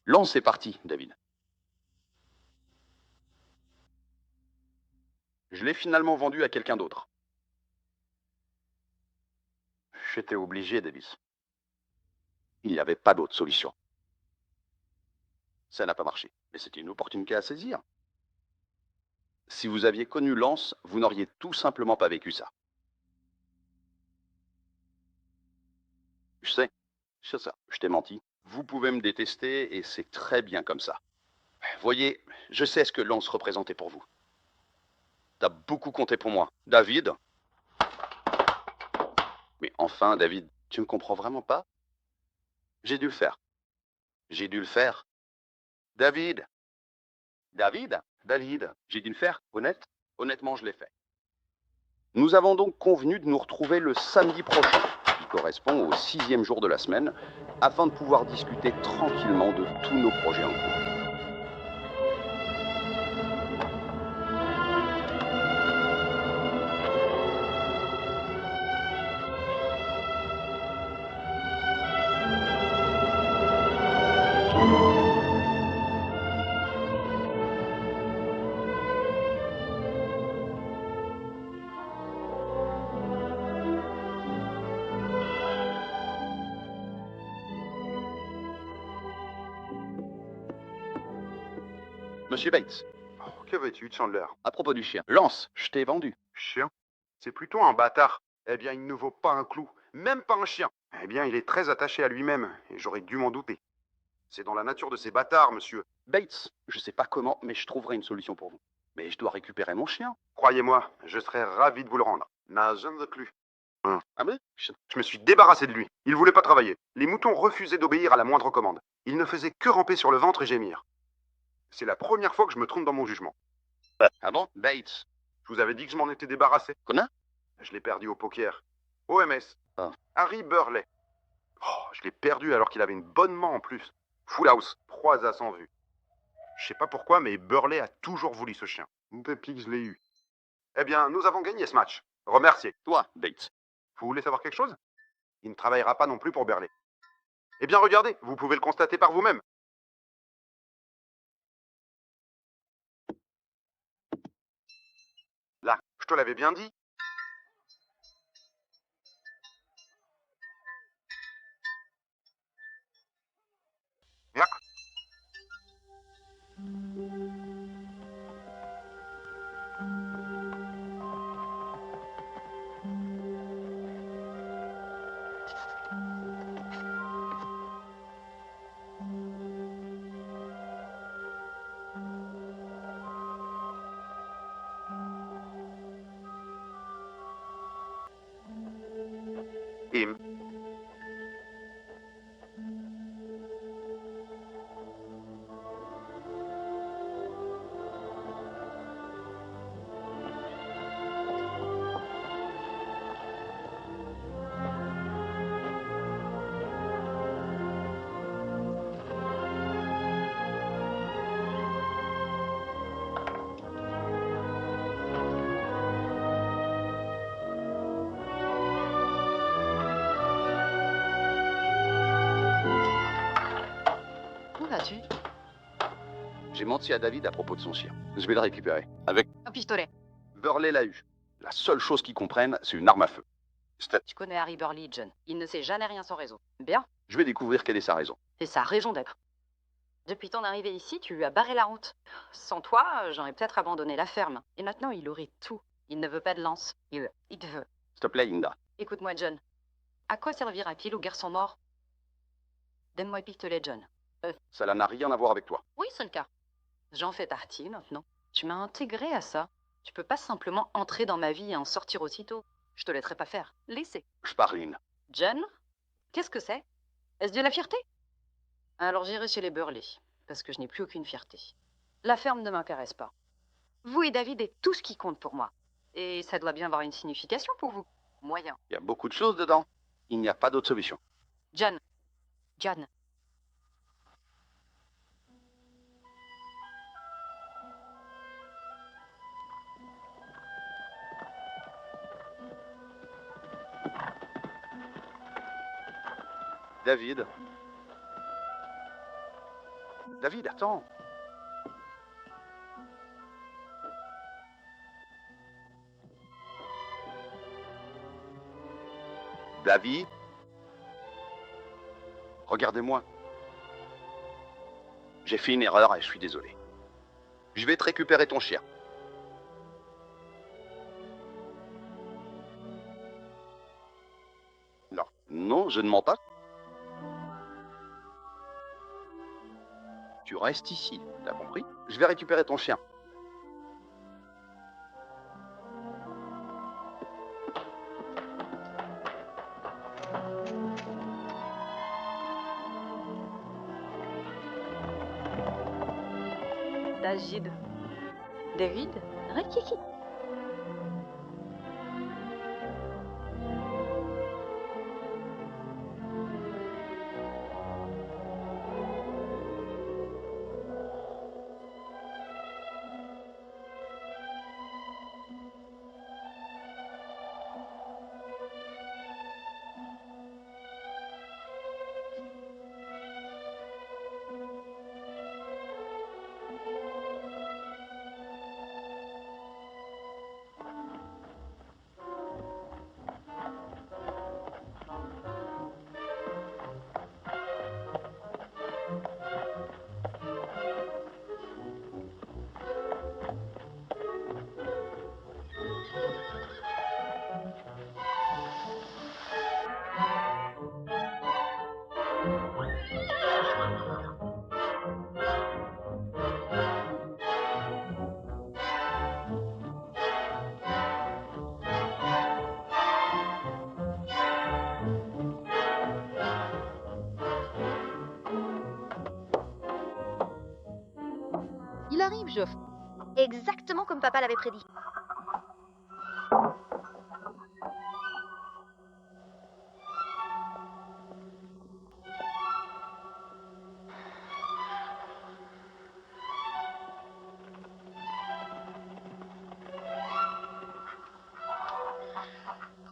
Lance est parti, David. Je l'ai finalement vendu à quelqu'un d'autre. J'étais obligé, Davis. Il n'y avait pas d'autre solution. Ça n'a pas marché, mais c'était une opportunité à saisir. Si vous aviez connu Lance, vous n'auriez tout simplement pas vécu ça. Je sais, c'est ça, je t'ai menti. Vous pouvez me détester et c'est très bien comme ça. Voyez, je sais ce que Lance représentait pour vous. T'as beaucoup compté pour moi. David? Mais enfin, David, tu me comprends vraiment pas? J'ai dû le faire. J'ai dû le faire. David? David? David, j'ai dû le faire, honnêtement, je l'ai fait. Nous avons donc convenu de nous retrouver le samedi prochain, qui correspond au 6e jour de la semaine, afin de pouvoir discuter tranquillement de tous nos projets en cours. Monsieur Bates, Oh, que veux-tu, Chandler? à propos du chien, Lance, je t'ai vendu. Chien? C'est plutôt un bâtard. Eh bien, il ne vaut pas un clou, même pas un chien. Eh bien, il est très attaché à lui-même, et j'aurais dû m'en douter. C'est dans la nature de ces bâtards, monsieur. Bates, je sais pas comment, mais je trouverai une solution pour vous. Mais je dois récupérer mon chien. Croyez-moi, je serais ravi de vous le rendre. N'a jamais clu. Ah bon? Je me suis débarrassé de lui. Il voulait pas travailler. Les moutons refusaient d'obéir à la moindre commande. Il ne faisait que ramper sur le ventre et gémir. C'est la première fois que je me trompe dans mon jugement. Ah bon? Bates. Je vous avais dit que je m'en étais débarrassé. Comment? Je l'ai perdu au poker. OMS. Ah. Harry Burley. Oh, je l'ai perdu alors qu'il avait une bonne main en plus. Full house, 3 as sans vue. Je sais pas pourquoi, mais Burley a toujours voulu ce chien. Depuis que je l'ai eu. Eh bien, nous avons gagné ce match. Remerciez. Toi, Bates. Vous voulez savoir quelque chose? Il ne travaillera pas non plus pour Burley. Eh bien, regardez, vous pouvez le constater par vous-même. Là, je te l'avais bien dit. Yac. Kim. Où vas-tu? J'ai menti à David à propos de son chien. Je vais le récupérer. Avec Un pistolet. Burley l'a eu. La seule chose qu'ils comprennent, c'est une arme à feu. Tu connais Harry Burley, John. Il ne sait jamais rien sans réseau. Bien. Je vais découvrir quelle est sa raison. C'est sa raison d'être. Depuis ton arrivée ici, tu lui as barré la route. Sans toi, j'aurais peut-être abandonné la ferme. Et maintenant, il aurait tout. Il ne veut pas de lance. Il te veut. S'il te plaît, Linda. Écoute-moi, John. À quoi servira-t-il au garçon mort? Donne-moi le pistolet, John. Ça n'a rien à voir avec toi. Oui, c'est le cas. J'en fais partie maintenant. Tu m'as intégré à ça. Tu peux pas simplement entrer dans ma vie et en sortir aussitôt. Je te laisserai pas faire. Laissez. Je pars, Lynn. John, qu'est-ce que c'est? Est-ce de la fierté? Alors j'irai chez les Burley, parce que je n'ai plus aucune fierté. La ferme ne m'intéresse pas. Vous et David êtes tout ce qui compte pour moi. Et ça doit bien avoir une signification pour vous. Moyen. Il y a beaucoup de choses dedans. Il n'y a pas d'autre solution. John. David. David, attends. David. Regardez-moi. J'ai fait une erreur et je suis désolé. Je vais te récupérer ton chien. Non, je ne mens pas. Tu restes ici, t'as compris? Je vais récupérer ton chien. David, Rekiki. Il arrive, Geoff. Exactement comme papa l'avait prédit.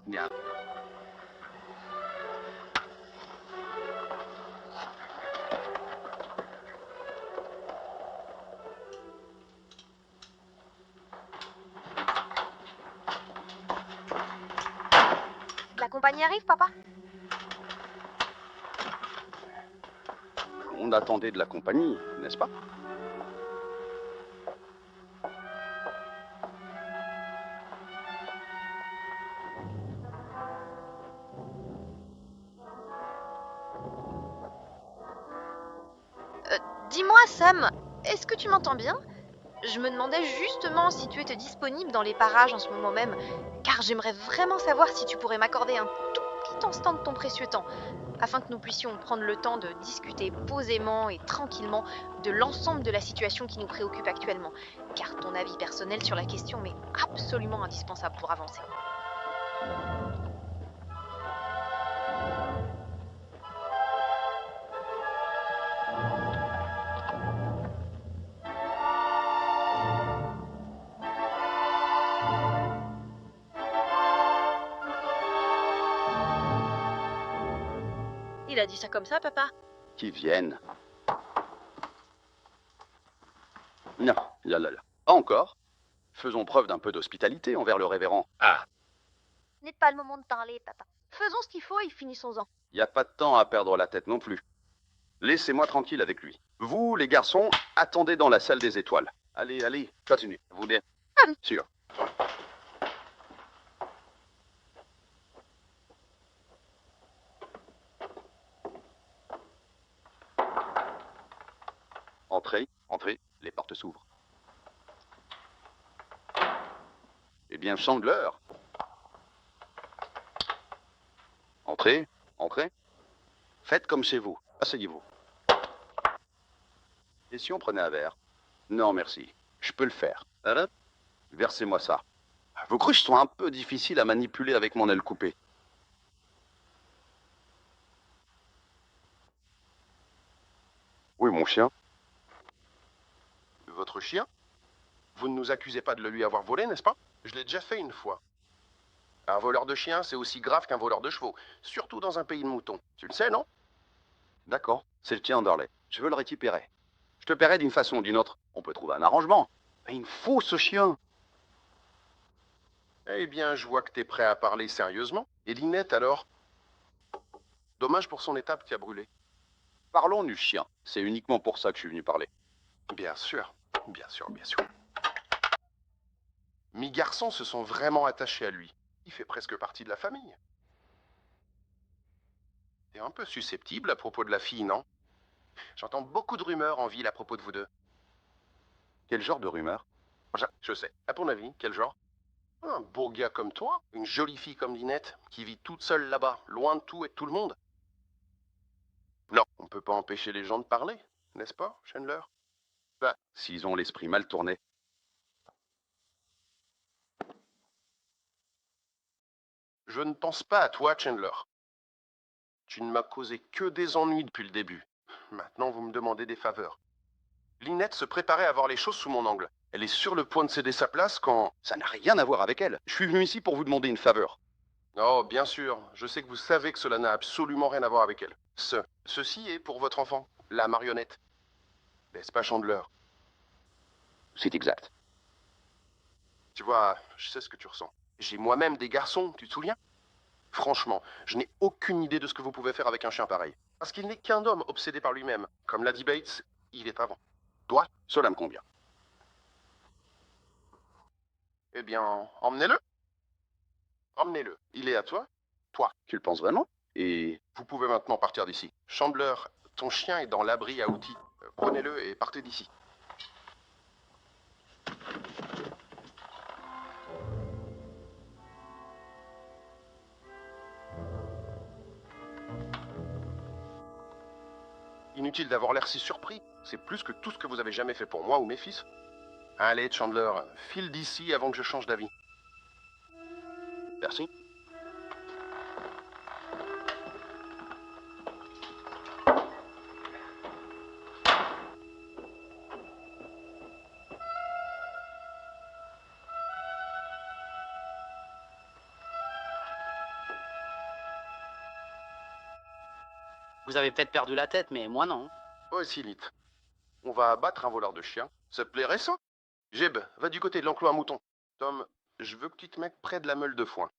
Bien. La compagnie arrive, papa? On attendait de la compagnie, n'est-ce pas? Dis-moi, Sam, est-ce que tu m'entends bien? Je me demandais justement si tu étais disponible dans les parages en ce moment même, car j'aimerais vraiment savoir si tu pourrais m'accorder un tout petit instant de ton précieux temps, afin que nous puissions prendre le temps de discuter posément et tranquillement de l'ensemble de la situation qui nous préoccupe actuellement, car ton avis personnel sur la question m'est absolument indispensable pour avancer. Il a dit ça comme ça, papa? Qui viennent. Non, là. Pas encore. Faisons preuve d'un peu d'hospitalité envers le révérend. Ah, Ce n'est pas le moment de parler, papa. Faisons ce qu'il faut et finissons-en. y a pas de temps à perdre la tête non plus. Laissez-moi tranquille avec lui. Vous, les garçons, attendez dans la salle des étoiles. Allez, continuez. Vous bien sûr. Entrez, les portes s'ouvrent. Eh bien, Chandler. Entrez. Faites comme chez vous. Asseyez-vous. Et si on prenait un verre? Non, merci. Je peux le faire. Alors, versez-moi ça. Vos cruches sont un peu difficiles à manipuler avec mon aile coupée. Oui, mon chien. Votre chien? Vous ne nous accusez pas de le lui avoir volé, n'est-ce pas? Je l'ai déjà fait une fois. Un voleur de chiens, c'est aussi grave qu'un voleur de chevaux, surtout dans un pays de moutons. Tu le sais, non? D'accord, c'est le tien, Underley. Je veux le récupérer. Je te paierai d'une façon ou d'une autre. On peut trouver un arrangement. Mais il me faut ce chien. Eh bien, je vois que t'es prêt à parler sérieusement. Et Lynette, alors? Dommage pour son étape qui a brûlé. Parlons du chien. C'est uniquement pour ça que je suis venu parler. Bien sûr. Mes garçons se sont vraiment attachés à lui. Il fait presque partie de la famille. T'es un peu susceptible à propos de la fille, non? J'entends beaucoup de rumeurs en ville à propos de vous deux. Quel genre de rumeur? Je sais. À ton avis, quel genre? Un beau gars comme toi, une jolie fille comme Lynette, qui vit toute seule là-bas, loin de tout et de tout le monde. Non, on peut pas empêcher les gens de parler, n'est-ce pas, Chandler? Bah, s'ils ont l'esprit mal tourné. Je ne pense pas à toi, Chandler. Tu ne m'as causé que des ennuis depuis le début. Maintenant, vous me demandez des faveurs. Lynette se préparait à voir les choses sous mon angle. Elle est sur le point de céder sa place quand... Ça n'a rien à voir avec elle. Je suis venu ici pour vous demander une faveur. Oh, bien sûr. Je sais que vous savez que cela n'a absolument rien à voir avec elle. Ceci est pour votre enfant, la marionnette. N'est-ce pas, Chandler? C'est exact. Tu vois, je sais ce que tu ressens. J'ai moi-même des garçons, tu te souviens? Franchement, je n'ai aucune idée de ce que vous pouvez faire avec un chien pareil. Parce qu'il n'est qu'un homme obsédé par lui-même. Comme l'a dit Bates, il est avant. Toi, cela me convient. Eh bien, emmenez-le. Emmenez-le. Il est à toi. Toi. Tu le penses vraiment? Et... Vous pouvez maintenant partir d'ici. Chandler, ton chien est dans l'abri à outils. Prenez-le et partez d'ici. Inutile d'avoir l'air si surpris. C'est plus que tout ce que vous avez jamais fait pour moi ou mes fils. Allez, Chandler, file d'ici avant que je change d'avis. Merci. Vous avez peut-être perdu la tête, mais moi non. Oh, Silite. On va abattre un voleur de chien. Ça te plairait, ça? Jeb, va du côté de l'enclos à moutons. Tom, je veux que tu te mettes près de la meule de foin.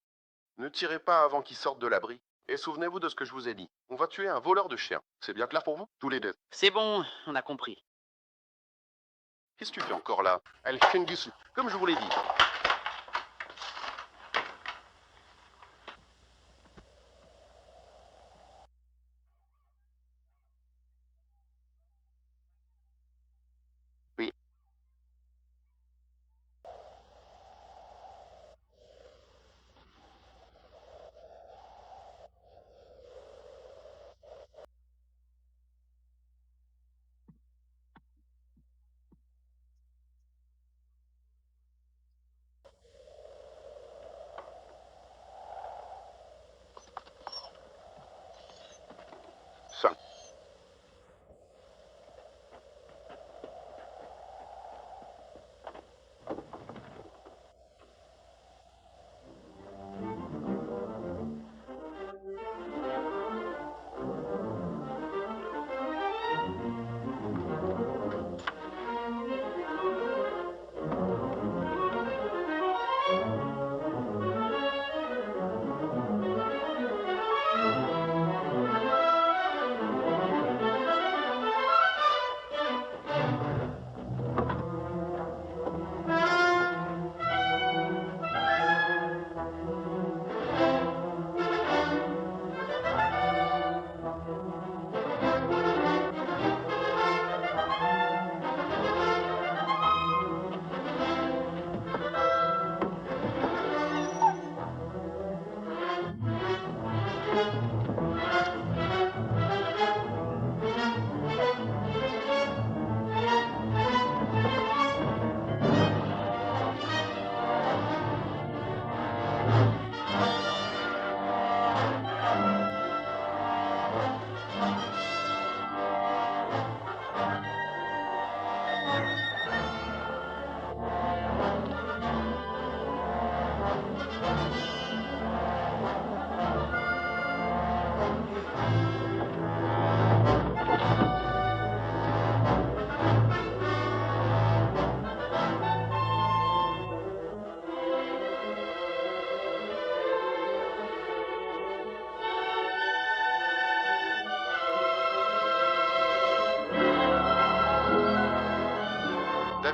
Ne tirez pas avant qu'il sorte de l'abri. Et souvenez-vous de ce que je vous ai dit. On va tuer un voleur de chien. C'est bien clair pour vous? Tous les deux. C'est bon, on a compris. Qu'est-ce que tu fais encore là? Allez, Shingisu, comme je vous l'ai dit. Oui.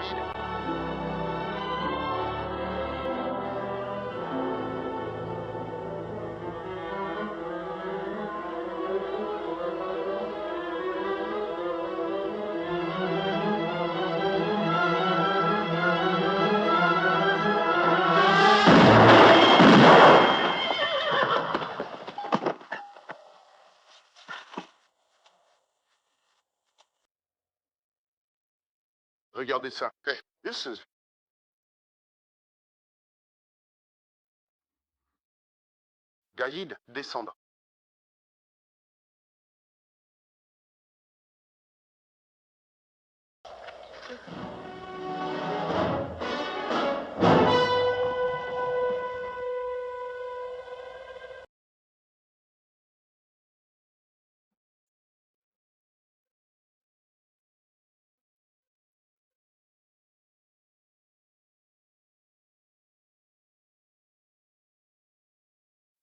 Gide. Regardez ça. Hey, this is... Gaïd, descendre.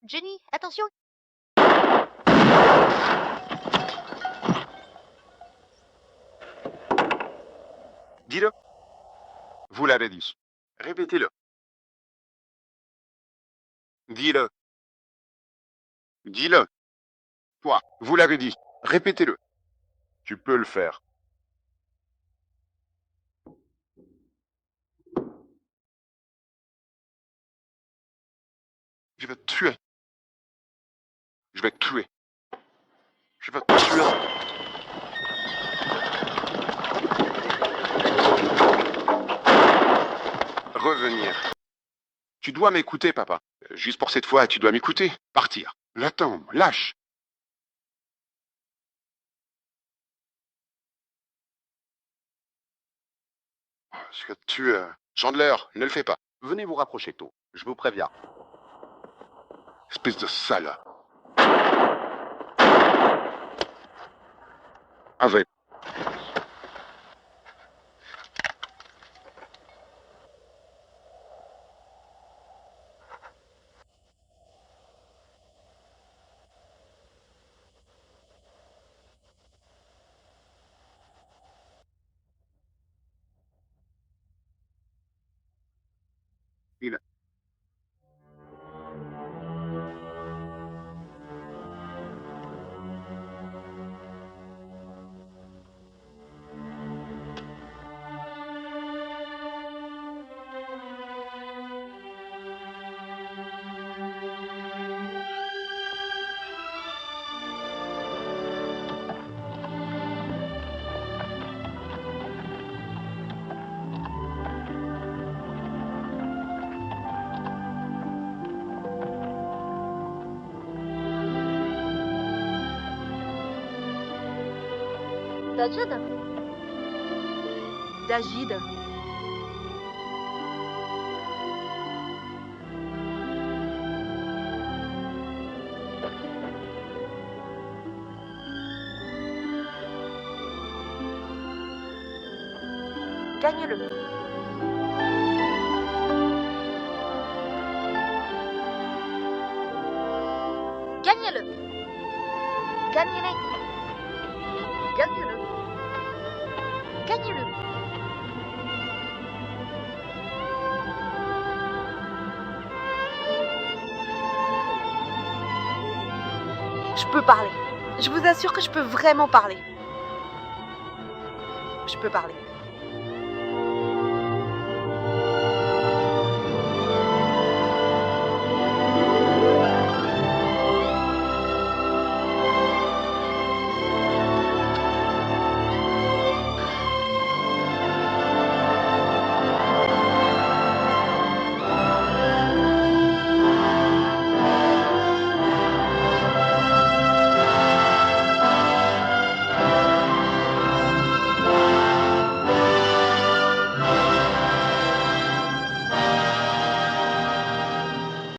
Jenny, attention. Dis-le. Vous l'avez dit. Répétez-le. Dis-le. Dis-le. Toi, vous l'avez dit. Répétez-le. Tu peux le faire. Je vais te tuer. Je vais te tuer. Je vais te tuer. Revenir. Tu dois m'écouter, papa. Juste pour cette fois, tu dois m'écouter. Partir. L'attendre. Lâche. Ce que tu... Chandler, ne le fais pas. Venez vous rapprocher tôt, je vous préviens. Espèce de sale. Avec. Il... Dajid. Dajid. Gagne-le. Gagne-le. Gagne-le. Gagne-le. Gagne-le. Je peux parler. Je vous assure que je peux vraiment parler. Je peux parler.